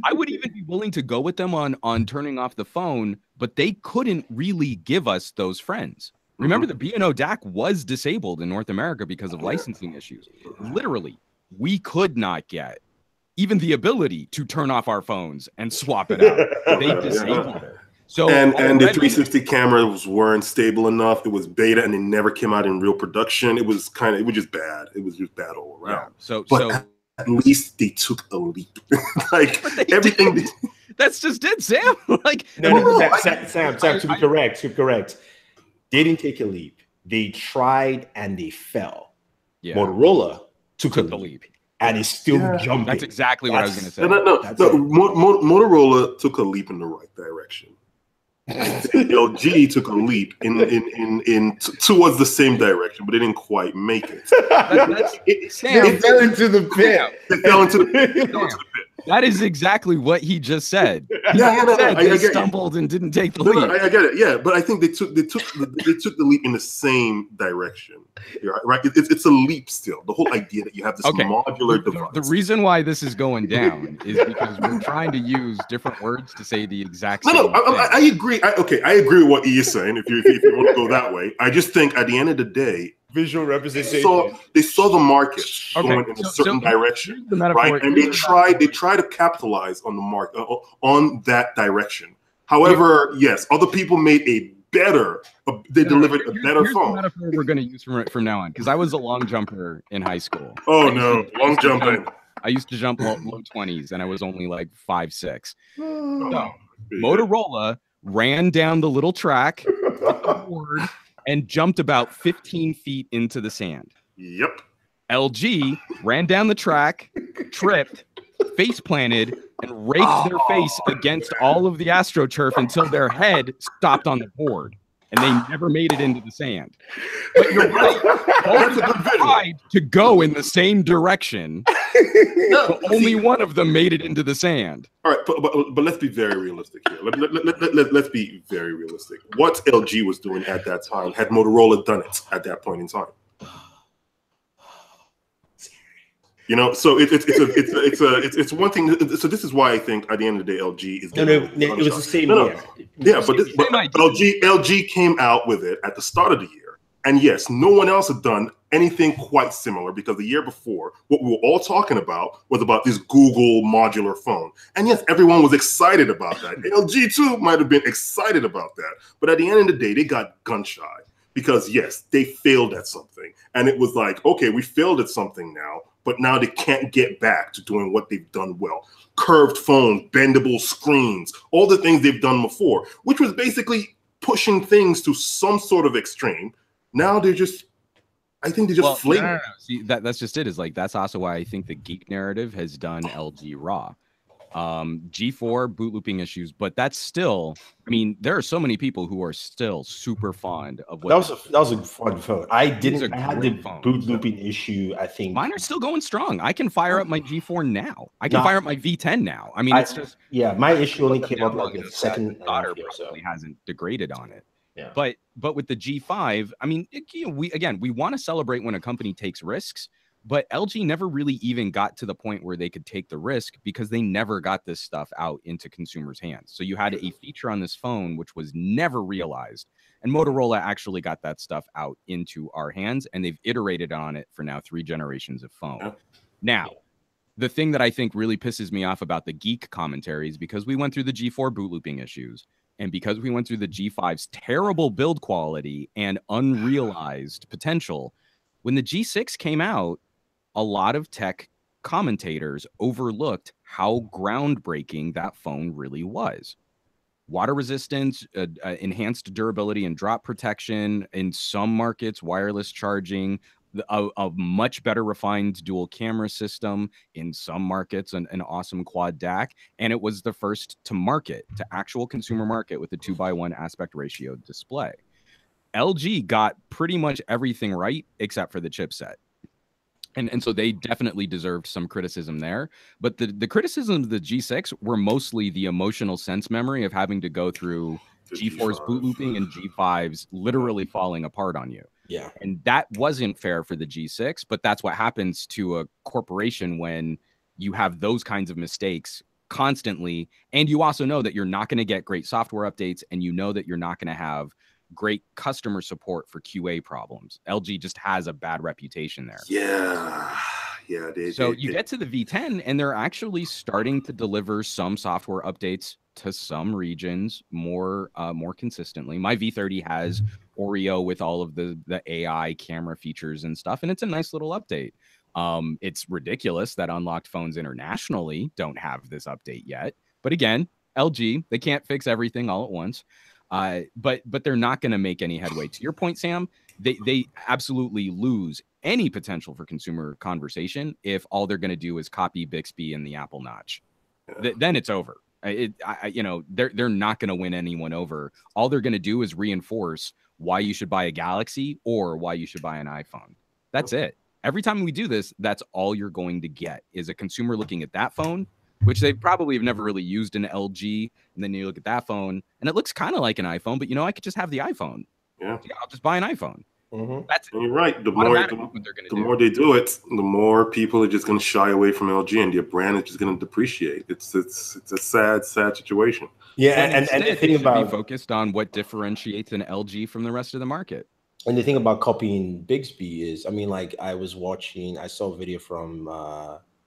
I would even be willing to go with them on turning off the phone, but they couldn't really give us those friends. Remember, the B&O DAC was disabled in North America because of licensing issues. Literally, we could not get even the ability to turn off our phones and swap it out. They disabled it. So and the 360 cameras weren't stable enough. It was beta, and it never came out in real production. It was just bad. It was just bad all around. Yeah. At least they took a leap. Like, everything. That's just it, Sam. Like, Sam, to be correct. They didn't take a leap. They tried and they fell. Yeah. Motorola took a leap and is still jumping. That's exactly what I was going to say. No. Motorola took a leap in the right direction. LG took a leap in towards the same direction, but they didn't quite make it. They fell into the pit. They fell into the pit. That is exactly what he just said. They stumbled and didn't take the leap. I get it. Yeah, but I think they took the leap in the same direction. Right? It's a leap still. The whole idea that you have this modular device. The reason why this is going down is because we're trying to use different words to say the exact same thing. I agree. I agree with what he is saying. If you want to go that way, I just think at the end of the day, visual representation. They saw the market going in a certain direction, right? And they tried to capitalize on the market on that direction. However, yes, other people made they delivered a better phone. The metaphor we're going to use from now on, because I was a long jumper in high school. Oh no, long jumping. I used to jump low 20s, and I was only like 5'6". So Motorola ran down the little track with the board and jumped about 15 feet into the sand. Yep. LG ran down the track, tripped, face planted, and raked their face against all of the AstroTurf until their head stopped on the board, and they never made it into the sand. But you're right. Both of them tried to go in the same direction. But only one of them made it into the sand. All right, but let's be very realistic here. Let's be very realistic. What LG was doing at that time, had Motorola done it at that point in time? So it's one thing. So this is why I think at the end of the day, LG is. It was the same year. Yeah, but LG came out with it at the start of the year, and yes, no one else had done anything quite similar, because the year before, what we were all talking about was about this Google modular phone, and yes, everyone was excited about that. LG too might have been excited about that, but at the end of the day, they got gun shy. Because yes, they failed at something, and it was like, okay, we failed at something now, but now they can't get back to doing what they've done well. Curved phones, bendable screens, all the things they've done before, which was basically pushing things to some sort of extreme. Now they're just, I think they're just flaking. No. See, that's just it. Is like, that's also why I think the geek narrative has done LG raw. G4 boot looping issues, but that's still, I mean, there are so many people who are still super fond of what that was a fun phone. I had the boot looping issue. I think mine are still going strong. I can fire up my G4 now. I can fire up my V10 now. I mean, it's just my issue only came up like the second daughter probably hasn't degraded on it. Yeah. But with the G5, I mean, we want to celebrate when a company takes risks, but LG never really even got to the point where they could take the risk because they never got this stuff out into consumers' hands. So you had a feature on this phone which was never realized, and Motorola actually got that stuff out into our hands, and they've iterated on it for now 3 generations of phone. Now, the thing that I think really pisses me off about the geek commentaries, because we went through the G4 boot looping issues, and because we went through the G5's terrible build quality and unrealized potential, when the G6 came out, a lot of tech commentators overlooked how groundbreaking that phone really was. Water resistance, enhanced durability and drop protection, in some markets, wireless charging, a much better refined dual camera system, in some markets, an awesome quad DAC. And it was the first to market, to actual consumer market, with a 2:1 aspect ratio display. LG got pretty much everything right except for the chipset. And so they definitely deserved some criticism there. But the criticism of the G6 were mostly the emotional sense memory of having to go through G4's boot looping and G5's literally falling apart on you. Yeah. And that wasn't fair for the G6, but that's what happens to a corporation when you have those kinds of mistakes constantly. And you also know that you're not going to get great software updates, and you know that you're not going to have great customer support for QA problems. LG just has a bad reputation there. Yeah. So you get to the V10, and they're actually starting to deliver some software updates to some regions more consistently. My V30 has Oreo with all of the AI camera features and stuff, and it's a nice little update. It's ridiculous that unlocked phones internationally don't have this update yet. But again, LG, they can't fix everything all at once. But they're not going to make any headway. To your point, Sam, they absolutely lose any potential for consumer conversation if all they're going to do is copy Bixby and the Apple Notch. Then it's over. They're not going to win anyone over. All they're going to do is reinforce why you should buy a Galaxy or why you should buy an iPhone. That's it. Every time we do this, that's all you're going to get is a consumer looking at that phone, which they probably have never really used an LG. And then you look at that phone and it looks kind of like an iPhone, but I could just have the iPhone. Yeah. I'll just buy an iPhone. That's it. You're right. The more they do it, the more people are just going to shy away from LG, and their brand is just going to depreciate. It's a sad situation. Yeah, and the thing about be focused on what differentiates an LG from the rest of the market. And the thing about copying Bigsby is, I mean, like I saw a video from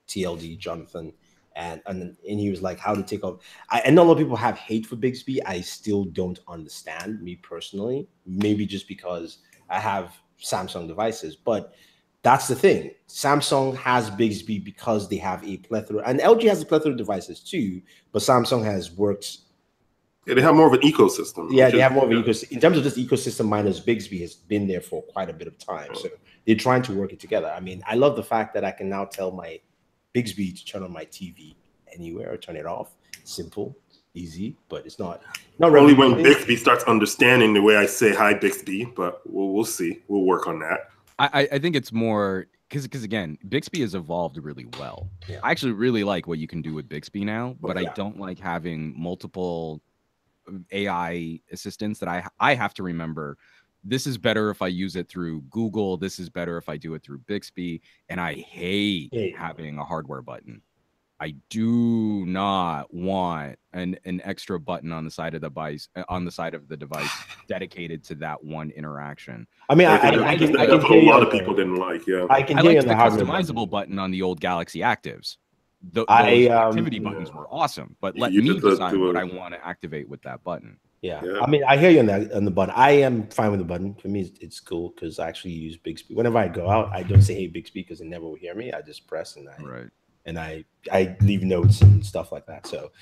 TLD Jonathan, and he was like, how to take off. I know a lot of people have hate for Bigsby. I still don't understand, me personally. Maybe just because I have Samsung devices, but that's the thing. Samsung has Bigsby because they have a plethora, and LG has a plethora of devices too, but Samsung has worked. Yeah, they have more of an ecosystem. Yeah, they have more of an ecosystem. In terms of this ecosystem, minus Bigsby has been there for quite a bit of time. So they're trying to work it together. I mean, I love the fact that I can now tell my Bigsby to turn on my TV anywhere or turn it off. Simple, easy, but it's not only when Bigsby starts understanding the way I say hi, Bigsby. But we'll see. We'll work on that. I think it's more because again, Bigsby has evolved really well. Yeah. I actually really like what you can do with Bigsby now, but I don't like having multiple AI assistants that I have to remember. This is better if I use it through Google. This is better if I do it through Bigsby. And I hate having a hardware button. I do not want an extra button on the side of the device dedicated to that one interaction. I mean, I can a lot of people didn't like. Yeah, I liked the customizable button on the old Galaxy Actives. Those activity buttons were awesome, but let me decide what I want to activate with that button. Yeah. I mean, I hear you on the button. I am fine with the button. For me, it's cool because I actually use Bigsby. Whenever I go out, I don't say, hey, Bigsby, because it never will hear me. I just press and I leave notes and stuff like that. So,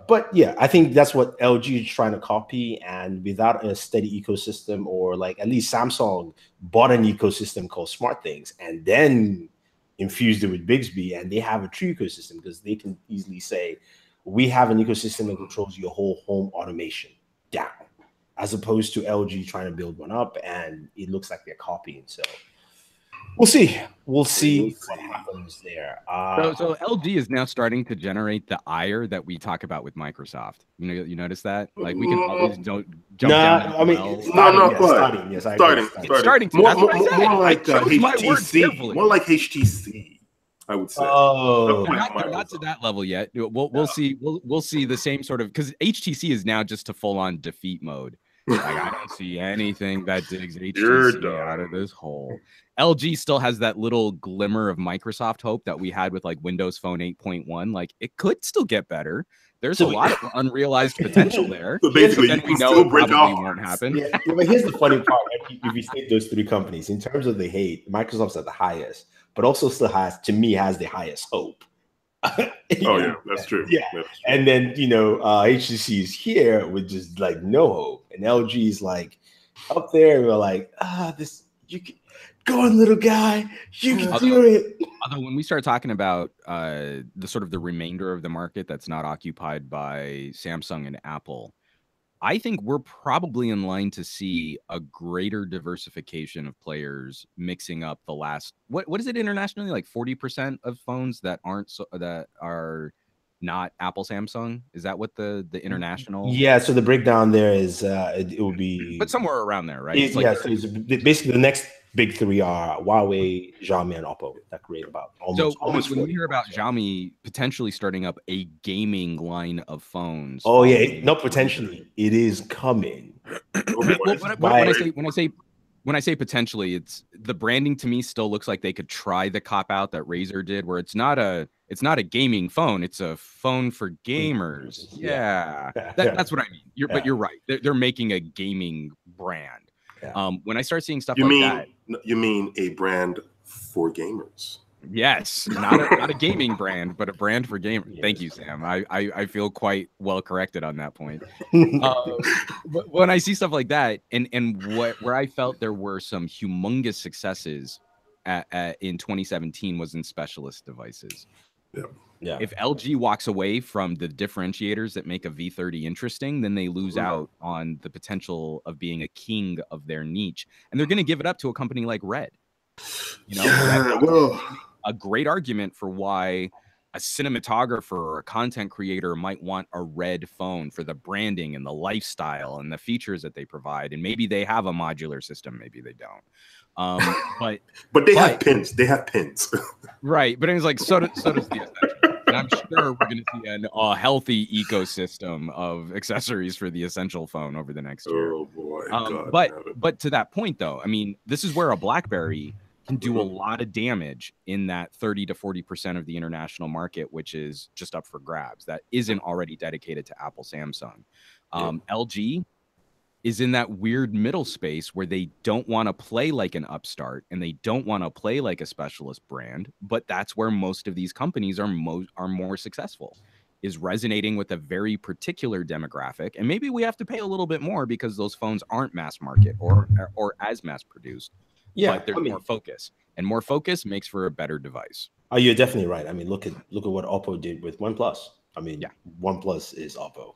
but yeah, I think that's what LG is trying to copy. And without a steady ecosystem, or like at least Samsung bought an ecosystem called SmartThings and then infused it with Bigsby, and they have a true ecosystem because they can easily say, we have an ecosystem that controls your whole home automation down, as opposed to LG trying to build one up, and it looks like they're copying. So we'll see what happens phones there. So LG is now starting to generate the ire that we talk about with Microsoft. You notice that? Like we can always don't jump down. I mean, well. starting. Yes, I agree. It's starting to. That's what I said. More like I chose my words HTC. carefully. More like HTC, I would say. Oh, not to that level yet. We'll see. We'll see the same sort of, because HTC is now just to full on defeat mode. Like, I don't see anything that digs HTC out of this hole. LG still has that little glimmer of Microsoft hope that we had with like Windows Phone 8.1. Like, it could still get better. There's a lot of unrealized potential there. So basically, then you we can know still it break probably off. won't happen. yeah, but here's the funny part. If you take those three companies, in terms of the hate, Microsoft's at the highest, but also still has the highest hope. Yeah, that's true. Yeah, that's true. And then HTC is here with just like no hope, and LG is like up there. And we're like, this you can go on, little guy, you can do it. Although when we start talking about the sort of the remainder of the market that's not occupied by Samsung and Apple, I think we're probably in line to see a greater diversification of players mixing up the last what is it internationally, like 40% of phones that are not Apple Samsung? Is that what the international? Yeah, so the breakdown there is it will be, but somewhere around there, right? So it's basically the next big three are Huawei, Xiaomi, and Oppo that create about almost. When we hear about Xiaomi potentially starting up a gaming line of phones, not potentially, it is coming. When I say potentially, it's the branding to me still looks like they could try the cop out that Razer did, where it's not a gaming phone, it's a phone for gamers. Yeah. That's what I mean. But you're right. They're making a gaming brand. Yeah. When I start seeing stuff that, you mean a brand for gamers? Yes, not a gaming brand, but a brand for gamers. Yes. Thank you, Sam. I feel quite well corrected on that point. But when I see stuff like that, and where I felt there were some humongous successes in 2017 was in specialist devices. Yeah. If LG walks away from the differentiators that make a V30 interesting, then they lose out on the potential of being a king of their niche, and they're going to give it up to a company like Red. A great argument for why a cinematographer or a content creator might want a Red phone for the branding and the lifestyle and the features that they provide. And maybe they have a modular system, maybe they don't. But they have pins. They have pins. Right. But it's like, so does the Essential. And I'm sure we're going to see a healthy ecosystem of accessories for the Essential phone over the next year. Oh, boy. But to that point, though, I mean, this is where a BlackBerry can do a lot of damage in that 30 to 40% of the international market, which is just up for grabs. That isn't already dedicated to Apple, Samsung. LG is in that weird middle space where they don't want to play like an upstart and they don't want to play like a specialist brand, but that's where most of these companies are more successful, is resonating with a very particular demographic. And maybe we have to pay a little bit more because those phones aren't mass market or as mass produced. Yeah, but there's more focus, and more focus makes for a better device. Oh, you're definitely right. I mean, look at what Oppo did with OnePlus. I mean, OnePlus is Oppo.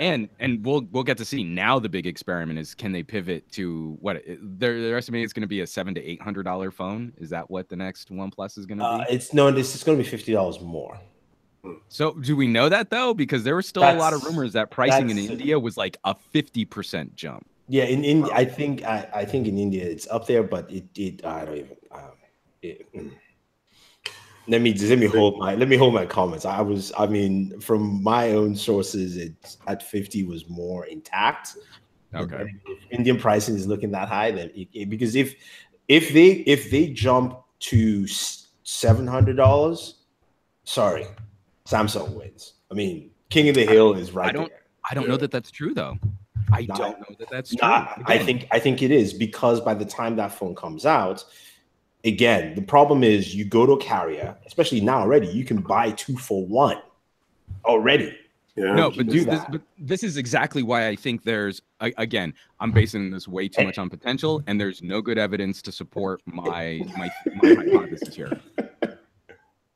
And we'll get to see now. The big experiment is, can they pivot to what they're estimating it's going to be a $700 to $800 phone? Is that what the next OnePlus is going to be? It's going to be $50 more. So do we know that though? Because there were still a lot of rumors that pricing in India was like a 50% jump. Yeah, in India, I think in India it's up there, but it I don't even. Let me hold my comments. I mean, from my own sources, it's at 50 was more intact. Okay. If Indian pricing is looking that high, then because if they jump to $700, sorry, Samsung wins. I mean, King of the Hill is right there. I don't know that that's true though. I don't know that that's true. I think it is, because by the time that phone comes out, again, the problem is you go to a carrier, especially now already, you can buy 2 for 1 already. Yeah. No, but this is exactly why I think there's, again, I'm basing this way too much on potential, and there's no good evidence to support my hypothesis here.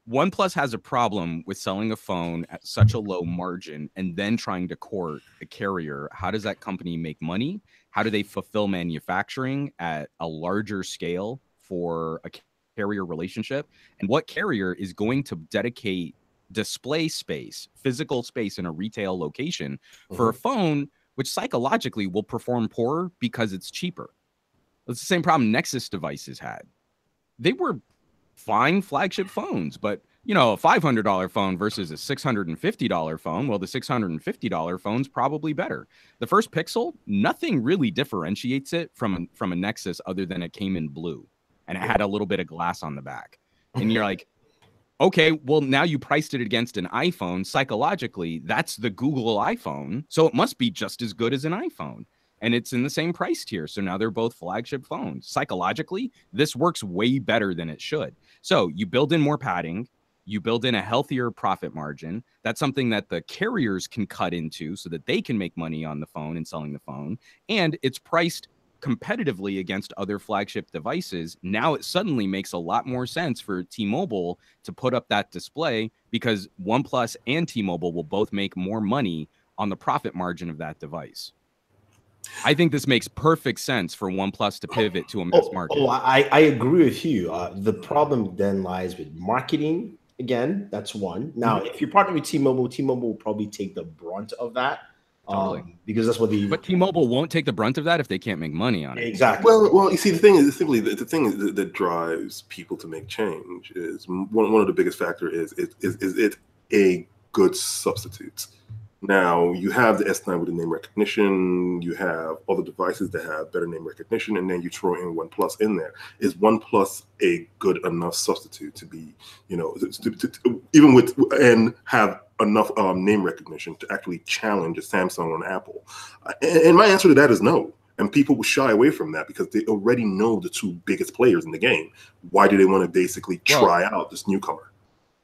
OnePlus has a problem with selling a phone at such a low margin and then trying to court a carrier. How does that company make money? How do they fulfill manufacturing at a larger scale for a carrier relationship and what carrier is going to dedicate display space, physical space in a retail location for a phone which psychologically will perform poorer because it's cheaper. It's the same problem Nexus devices had. They were fine flagship phones, but you know, a $500 phone versus a $650 phone, well, the $650 phone's probably better. The first Pixel, nothing really differentiates it from a Nexus other than it came in blue and it had a little bit of glass on the back. And you're like, okay, well, now you priced it against an iPhone. Psychologically, that's the Google iPhone, so it must be just as good as an iPhone. And it's in the same price tier. So now they're both flagship phones. Psychologically, this works way better than it should. So you build in more padding, you build in a healthier profit margin. That's something that the carriers can cut into so that they can make money on the phone and selling the phone. And it's priced competitively against other flagship devices. Now it suddenly makes a lot more sense for T-Mobile to put up that display because OnePlus and T-Mobile will both make more money on the profit margin of that device. I think this makes perfect sense for OnePlus to pivot to a mass market. I agree with you. The problem then lies with marketing. Again, that's one. Now, if you're partnering with T-Mobile, T-Mobile will probably take the brunt of that. Totally. Because that's what But T-Mobile won't take the brunt of that if they can't make money on it. Exactly. Well, you see, the thing is simply the thing that drives people to make change is one of the biggest factors is it a good substitute. Now you have the S9 with the name recognition, you have other devices that have better name recognition, and then you throw in OnePlus in there. Is OnePlus a good enough substitute to be, you know, even with and have enough name recognition to actually challenge a Samsung or an Apple? And my answer to that is no. And people will shy away from that because they already know the two biggest players in the game. Why do they want to basically try out this newcomer?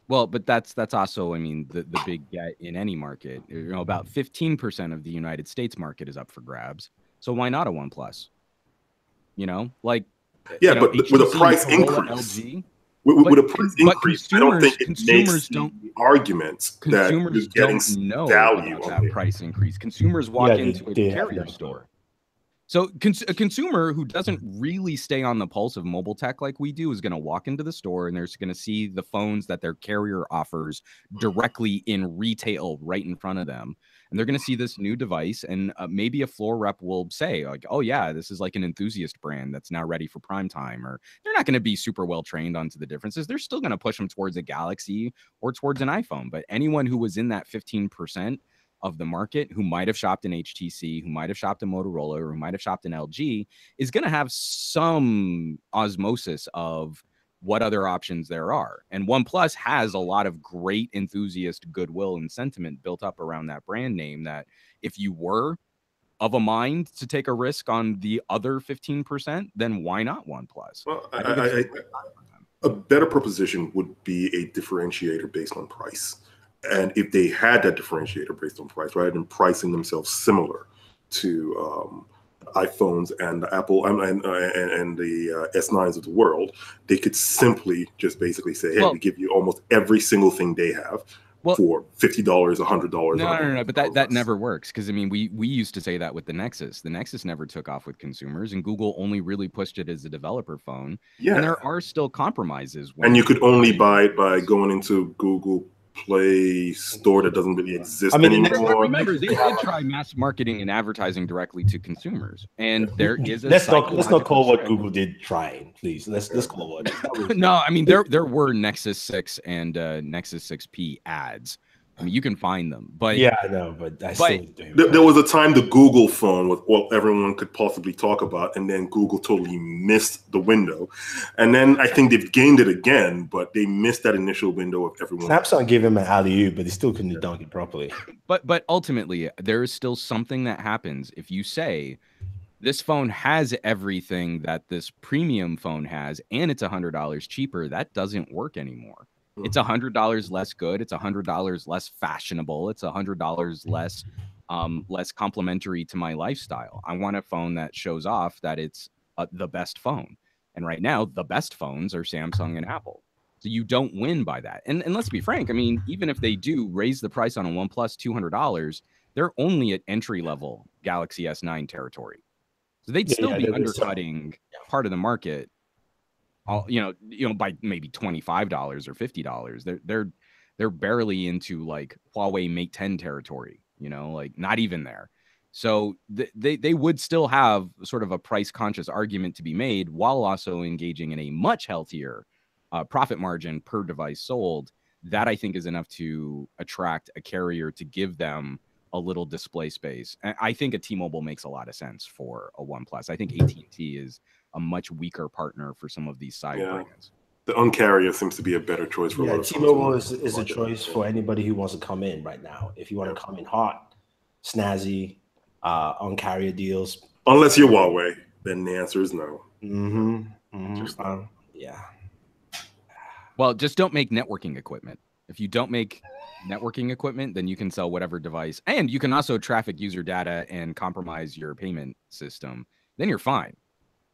Well, but that's also, I mean, the big get in any market. You know, about 15% of the United States market is up for grabs. So why not a OnePlus? You know, like yeah, you know, but with a price increase, LG, with a price increase, I don't think it consumers makes don't arguments that you're getting know value about on that price increase. Consumers walk into a carrier store. So a consumer who doesn't really stay on the pulse of mobile tech like we do is going to walk into the store and they're going to see the phones that their carrier offers directly in retail right in front of them. And they're going to see this new device and maybe a floor rep will say like, oh yeah, this is like an enthusiast brand that's now ready for prime time. Or they're not going to be super well trained onto the differences. They're still going to push them towards a Galaxy or towards an iPhone. But anyone who was in that 15% of the market who might have shopped in HTC, who might have shopped in Motorola, or who might have shopped in LG is going to have some osmosis of what other options there are. And OnePlus has a lot of great enthusiast goodwill and sentiment built up around that brand name that if you were of a mind to take a risk on the other 15%, then why not OnePlus? Well, a better proposition would be a differentiator based on price. And if they had that differentiator based on price, rather than pricing themselves similar to iPhones and Apple and the S9s of the world, they could simply just basically say, hey, we give you almost every single thing they have for $50, $100. No, but that never works. Because I mean, we used to say that with the Nexus. The Nexus never took off with consumers, and Google only really pushed it as a developer phone. Yeah, and there are still compromises. And you could only buy it by going into Google Play Store that doesn't really exist anymore. Remember, they did try mass marketing and advertising directly to consumers, and there is a let's not call what Google did trying, please. Let's call what. No, I mean there were Nexus 6 and Nexus 6P ads. I mean, you can find them, but yeah, I know, but there was a time the Google phone was all everyone could possibly talk about, and then Google totally missed the window, and then I think they've gained it again, but they missed that initial window of everyone. Samsung gave him an alley-oop, but they still couldn't dunk it properly. But ultimately, there is still something that happens if you say this phone has everything that this premium phone has, and it's $100 cheaper. That doesn't work anymore. It's $100 less good. It's $100 less fashionable. It's $100 less less complimentary to my lifestyle. I want a phone that shows off that it's the best phone. And right now, the best phones are Samsung and Apple. So you don't win by that. And let's be frank. I mean, even if they do raise the price on a OnePlus $200, they're only at entry level Galaxy S9 territory. So they'd still be undercutting part of the market by maybe $25 or $50. They're barely into like Huawei Mate 10 territory, like not even there. So they would still have sort of a price conscious argument to be made while also engaging in a much healthier profit margin per device sold. That I think is enough to attract a carrier to give them a little display space. And I think a T-Mobile makes a lot of sense for a OnePlus. I think AT&T is a much weaker partner for some of these side brands. The Un-carrier seems to be a better choice for a lot of T-Mobile is a choice for anybody who wants to come in right now. If you want to come in hot, snazzy, Un-carrier deals. Unless you're Huawei, then the answer is no. Yeah. Well, just don't make networking equipment. If you don't make networking equipment, then you can sell whatever device. And you can also traffic user data and compromise your payment system. Then you're fine.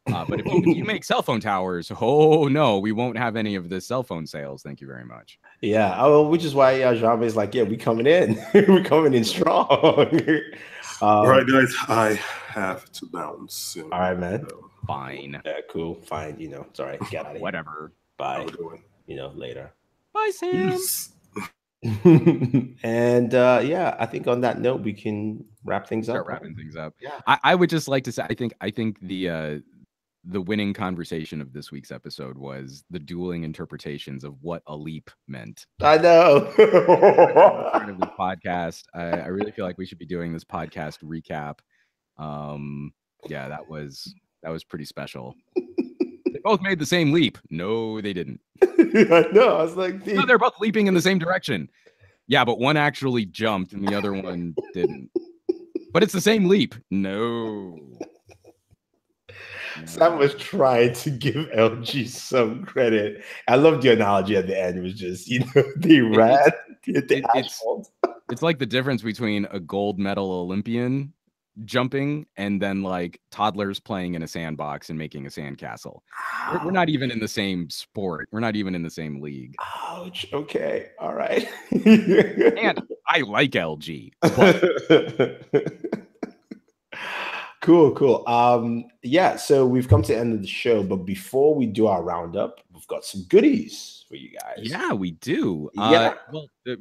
But if you make cell phone towers, oh no, we won't have any of the cell phone sales. Thank you very much. Yeah, which is why Jame is like, yeah, we coming in. We're coming in strong. All right, guys, I have to bounce. All right, man. Fine. Yeah, cool. Fine. It's all right. Get out of here. Whatever. Bye. Later. Bye, Sam. Peace. And I think on that note, we can wrap things up. Wrapping things up. Yeah. I would just like to say, I think the winning conversation of this week's episode was the dueling interpretations of what a leap meant. I know. Part of the podcast. I really feel like we should be doing this podcast recap. That was pretty special. They both made the same leap. No, they didn't. I know. I was like, no, they're both leaping in the same direction. Yeah, but one actually jumped and the other one didn't. But it's the same leap. No. Sam was trying to give LG some credit. I love the analogy at the end. It was just, they ran the asphalt. It's like the difference between a gold medal Olympian jumping and then like toddlers playing in a sandbox and making a sandcastle. We're not even in the same sport. We're not even in the same league. Ouch. Okay. All right. And I like LG. Cool. So we've come to the end of the show, but before we do our roundup, we've got some goodies for you guys. Yeah, we do.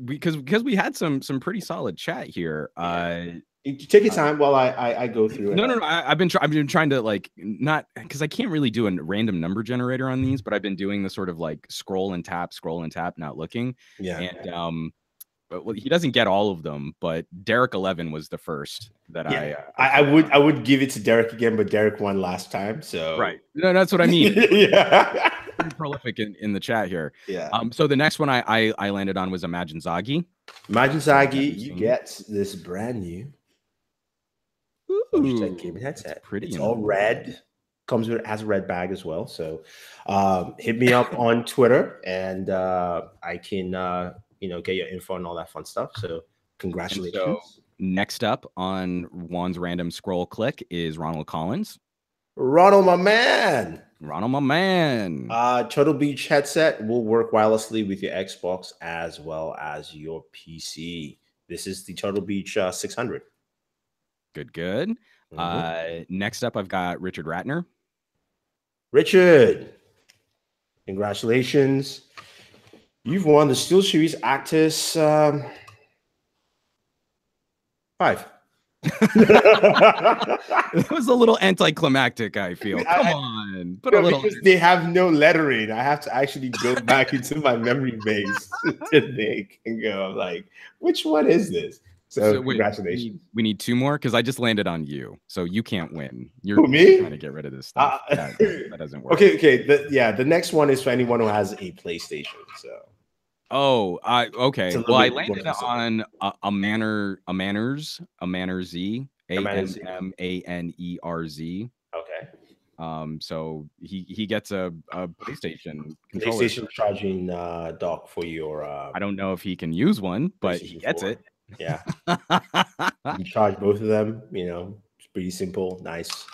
Because we had some pretty solid chat here. Take your time while I go through it. No. I've been trying to like not because I can't really do a random number generator on these, but I've been doing the sort of like scroll and tap, not looking. Yeah. And but he doesn't get all of them, but Derek 11 was the first that I would give it to Derek again, but Derek won last time, so right. No, that's what I mean. Yeah. Pretty prolific in the chat here. Yeah. So the next one I landed on was Imagine Zagi. Imagine Zagi, you get this brand new gaming headset. It's all red. Has a red bag as well. So hit me up on Twitter and I can get your info and all that fun stuff. So congratulations. So, next up on Juan's random scroll click is Ronald Collins. Ronald, my man. Turtle Beach headset will work wirelessly with your Xbox as well as your PC. This is the Turtle Beach 600. Good. Next up, I've got Richard Ratner. Richard, congratulations. You've won the SteelSeries Actis 5. It was a little anticlimactic, I feel. Come on. Because they have no lettering. I have to actually go back into my memory base to think and go, like, which one is this? So congratulations. We need 2 more because I just landed on you. So you can't win. You're me? trying to get rid of this stuff. That doesn't work. Okay. The next one is for anyone who has a PlayStation. So. Okay. Well, I landed on a Manners Z, AMMANERZ. Okay. So he gets a PlayStation controller. PlayStation charging dock for your. I don't know if he can use one, but he gets it. Yeah. You charge both of them. It's pretty simple, nice.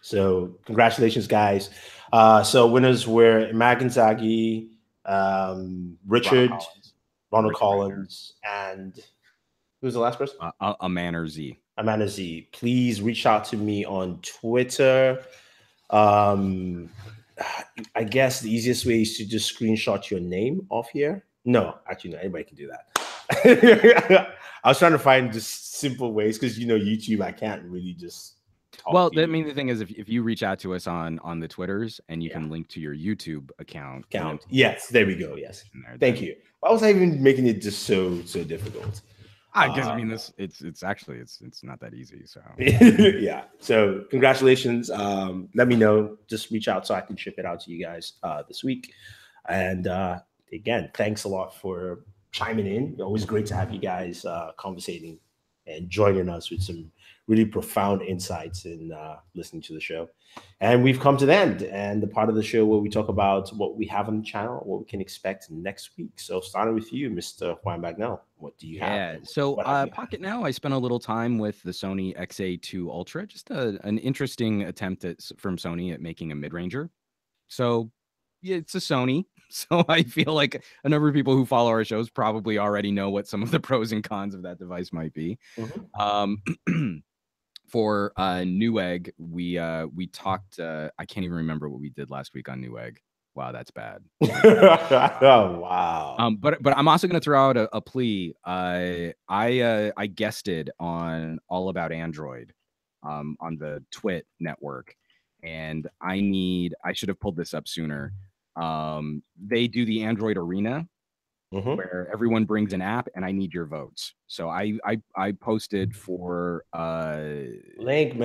So congratulations, guys. So winners were Maganzagi, Richard, Ronald Collins, and who's the last person? Amanda Z. Amanda Z. Please reach out to me on Twitter. I guess the easiest way is to just screenshot your name off here. No, actually, no, anybody can do that. I was trying to find just simple ways because YouTube, I can't really just talk Well, to I you. mean, the thing is, if you reach out to us on the Twitters and you can link to your YouTube account. Yes, there we go. Yes, thank you. Why was I even making it just so difficult? I guess I mean it's actually not that easy. So yeah. So congratulations. Let me know. Just reach out so I can ship it out to you guys this week. And again, thanks a lot for chiming in. Always great to have you guys conversating and joining us with some really profound insights in listening to the show. And we've come to the end and the part of the show where we talk about what we have on the channel, what we can expect next week. So starting with you, Mr. Juan Bagnell, what do you have? Yeah, so Pocket Now, I spent a little time with the Sony XA2 Ultra, just an interesting attempt from Sony at making a mid-ranger. So yeah, it's a Sony. So I feel like a number of people who follow our shows probably already know what some of the pros and cons of that device might be. For Newegg, we talked. I can't even remember what we did last week on Newegg. Wow, that's bad. Oh wow. But I'm also going to throw out a plea. I guested on All About Android, on the Twit network, and I should have pulled this up sooner. They do the Android Arena, where everyone brings an app, and I need your votes. So I posted for link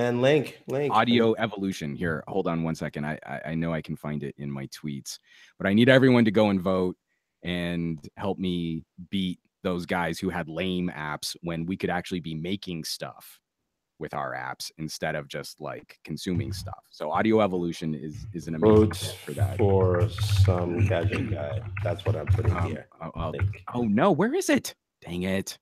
Audio Evolution. Here, hold on one second. I know I can find it in my tweets, but I need everyone to go and vote and help me beat those guys who had lame apps when we could actually be making stuff with our apps instead of just like consuming stuff. So Audio Evolution is an amazing vote for that. For some gadget guy. That's what I'm putting here. Oh no, where is it? Dang it.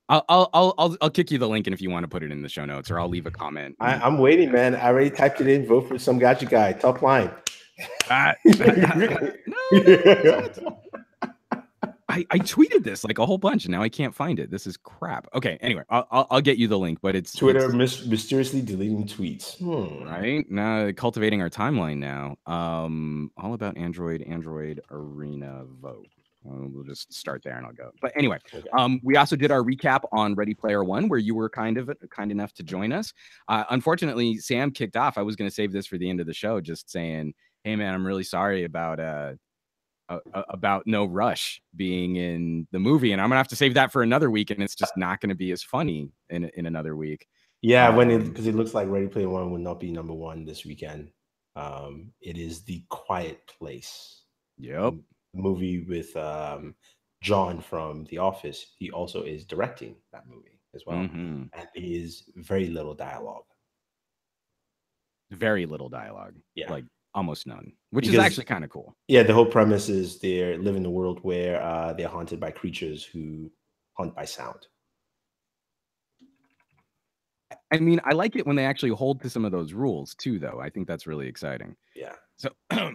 I'll kick you the link, and if you want to put it in the show notes, or I'll leave a comment. I'm waiting, man. I already typed it in. Vote for some gadget guy. Top line. I tweeted this like a whole bunch, and now I can't find it. This is crap. Okay, anyway, I'll get you the link, but it's Twitter mysteriously deleting tweets. Right now, cultivating our timeline now. All About Android Arena vote. We'll just start there and I'll go. But anyway, we also did our recap on Ready Player One, where you were kind enough to join us. Unfortunately, Sam kicked off. I was going to save this for the end of the show, just saying, "Hey, man, I'm really sorry about No Rush being in the movie, and I'm gonna have to save that for another week, and it's just not going to be as funny in another week." Yeah, because it looks like Ready Player One will not be #1 this weekend. It is The Quiet Place. Yep. Movie with John from The Office. He also is directing that movie as well, and it is very little dialogue. Very little dialogue. Yeah, like almost none, which is actually kind of cool. Yeah, the whole premise is they live in a world where they're haunted by creatures who hunt by sound. I mean, I like it when they actually hold to some of those rules too, though. I think that's really exciting. Yeah.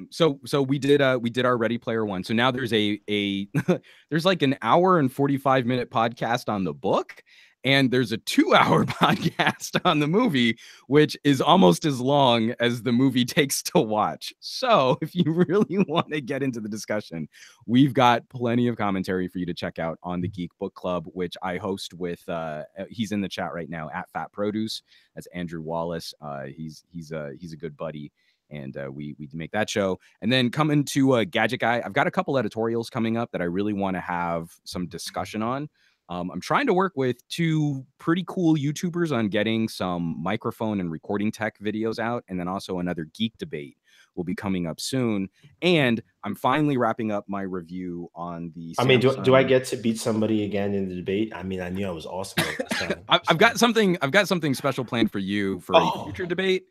So we did our Ready Player One. So now there's there's like an hour and 45-minute podcast on the book, and there's a 2-hour podcast on the movie, which is almost as long as the movie takes to watch. So if you really want to get into the discussion, we've got plenty of commentary for you to check out on the Geek Book Club, which I host with, he's in the chat right now, at Fat Produce. That's Andrew Wallace. He's a good buddy. And we make that show. And then coming to Gadget Guy, I've got a couple editorials coming up that I really want to have some discussion on. I'm trying to work with 2 pretty cool YouTubers on getting some microphone and recording tech videos out. And then also another geek debate will be coming up soon. And I'm finally wrapping up my review on the Samsung... do I get to beat somebody again in the debate? I mean, I knew I was awesome at this time. I've got something special planned for you for a future debate.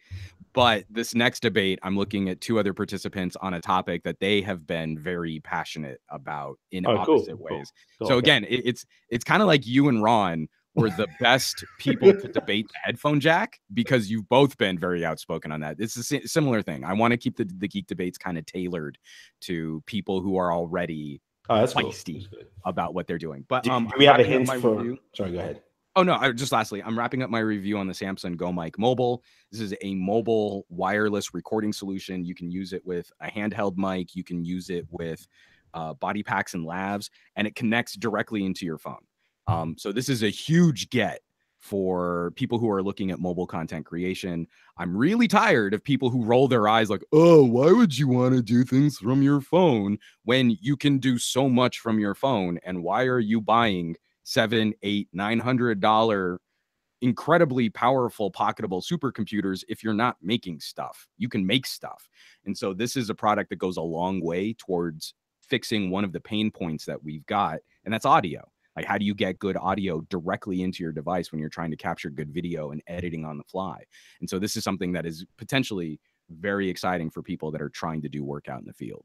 But this next debate, I'm looking at 2 other participants on a topic that they have been very passionate about in opposite ways. Cool. So again, it's kind of like you and Ron were the best people to debate the headphone jack, because you've both been very outspoken on that. It's a similar thing. I want to keep the geek debates kind of tailored to people who are already feisty about what they're doing. But do we have a hint for? Sorry, go ahead. Oh, no, just lastly, I'm wrapping up my review on the Samsung Go Mic Mobile. This is a mobile wireless recording solution. You can use it with a handheld mic. You can use it with body packs and lavs, and it connects directly into your phone. So this is a huge get for people who are looking at mobile content creation. I'm really tired of people who roll their eyes like, oh, why would you want to do things from your phone when you can do so much from your phone? And why are you buying $700, $800, $900 incredibly powerful pocketable supercomputers if you're not making stuff? You can make stuff. And so this is a product that goes a long way towards fixing one of the pain points that we've got, and that's audio. Like, how do you get good audio directly into your device when you're trying to capture good video and editing on the fly? And so this is something that is potentially very exciting for people that are trying to do work out in the field.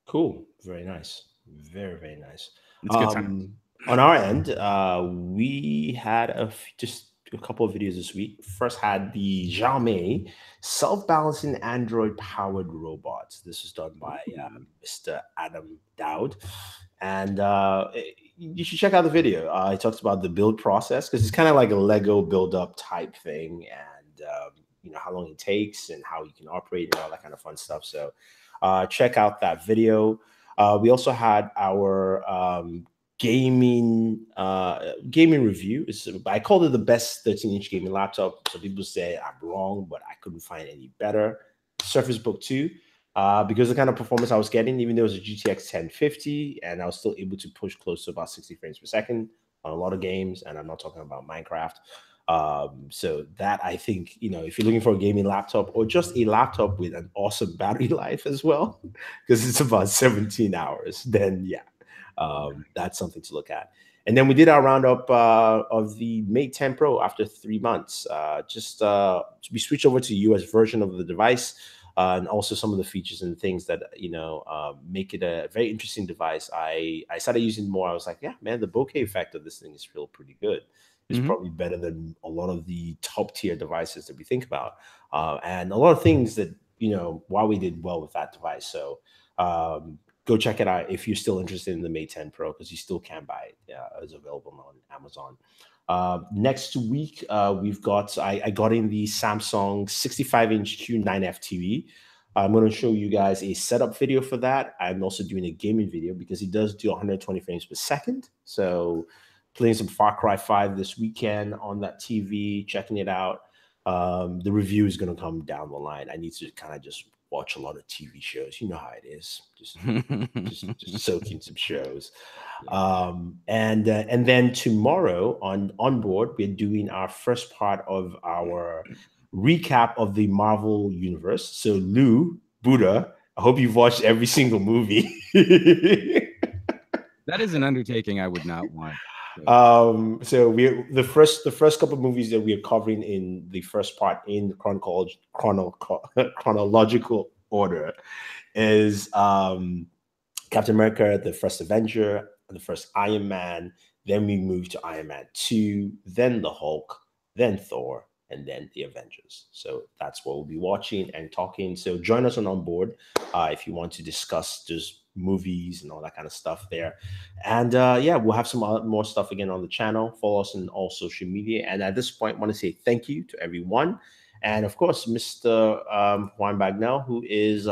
Cool. Very nice. Very, very nice. It's good time. On our end, we had just a couple of videos this week. First had the Xiaomi self-balancing Android-powered robots. This was done by Mr. Adam Dowd. And you should check out the video. He talks about the build process, because it's kind of like a Lego build-up type thing, and how long it takes and how you can operate and all that kind of fun stuff. So check out that video. We also had our gaming review. I called it the best 13-inch gaming laptop. So people say I'm wrong, but I couldn't find any better. Surface Book 2, because the kind of performance I was getting, even though it was a GTX 1050, and I was still able to push close to about 60 frames per second on a lot of games, and I'm not talking about Minecraft. So that, I think, if you're looking for a gaming laptop, or just a laptop with an awesome battery life as well, because it's about 17 hours, then yeah, that's something to look at. And then we did our roundup of the Mate 10 Pro after 3 months. We switched over to the US version of the device, and also some of the features and things that make it a very interesting device. I started using it more. I was like, yeah, man, the bokeh effect of this thing is still pretty good. It's probably better than a lot of the top tier devices that we think about, and a lot of things that Huawei did well with that device. So go check it out if you're still interested in the Mate 10 Pro, because you still can buy it. It's available on Amazon. Next week, we've got I got in the Samsung 65-inch Q9F TV. I'm going to show you guys a setup video for that. I'm also doing a gaming video, because it does do 120 frames per second. So playing some Far Cry 5 this weekend on that TV, checking it out. The review is going to come down the line. I need to kind of just watch a lot of TV shows. You know how it is. Just soaking some shows. And then tomorrow on Board, we're doing our first part of our recap of the Marvel universe. So Lou, Buddha, I hope you've watched every single movie. That is an undertaking I would not want. So we the first couple of movies that we are covering in the first part in chronological order is Captain America, the first Avenger, the first Iron Man. Then we move to Iron Man 2, then the Hulk, then Thor, and then the Avengers. So that's what we'll be watching and talking. So join us on Board if you want to discuss just movies and all that kind of stuff there. And yeah, we'll have some more stuff again on the channel. Follow us on all social media. And at this point, I want to say thank you to everyone. And of course, Mr. Juan Bagnell, who is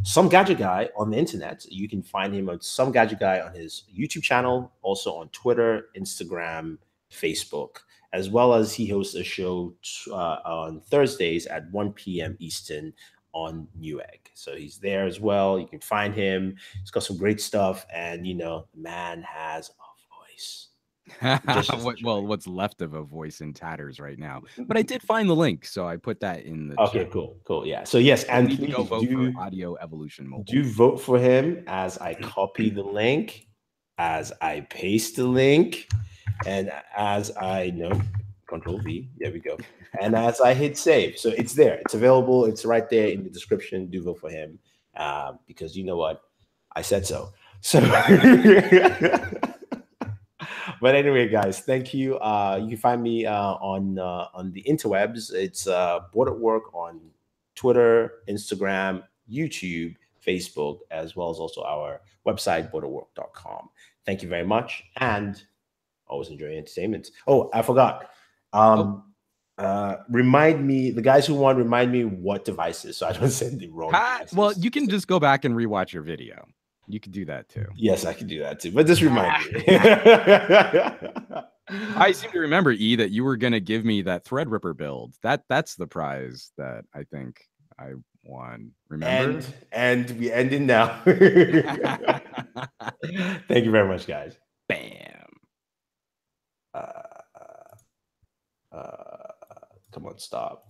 Some Gadget Guy on the internet. You can find him on Some Gadget Guy on his YouTube channel, also on Twitter, Instagram, Facebook, as well as he hosts a show on Thursdays at 1 p.m. Eastern on Newegg. So he's there as well. You can find him. He's got some great stuff. And, the man has a voice. What's left of a voice in tatters right now. But I did find the link, so I put that in the chat. Cool. Yeah. So yes, and please go vote for Audio Evolution Mobile. Do vote for him as I copy the link, as I paste the link, and as I Control V. There we go. And as I hit save, so it's there. It's available. It's right there in the description. Do vote for him, because you know what, I said so. So. But anyway, guys, thank you. You can find me on the interwebs. It's Bored at Work on Twitter, Instagram, YouTube, Facebook, as well as also our website, Booredatwork.com. Thank you very much, and always enjoy entertainment. Oh, I forgot. Remind me, the guys who won, remind me what devices, so I don't send the wrong devices. Well, you can just go back and rewatch your video. You could do that too. Yes, I can do that too. But just remind me. I seem to remember, E, that you were going to give me that Threadripper build. That's the prize that I think I won. Remember? And we ending now. Thank you very much, guys. Bam. Come on, stop.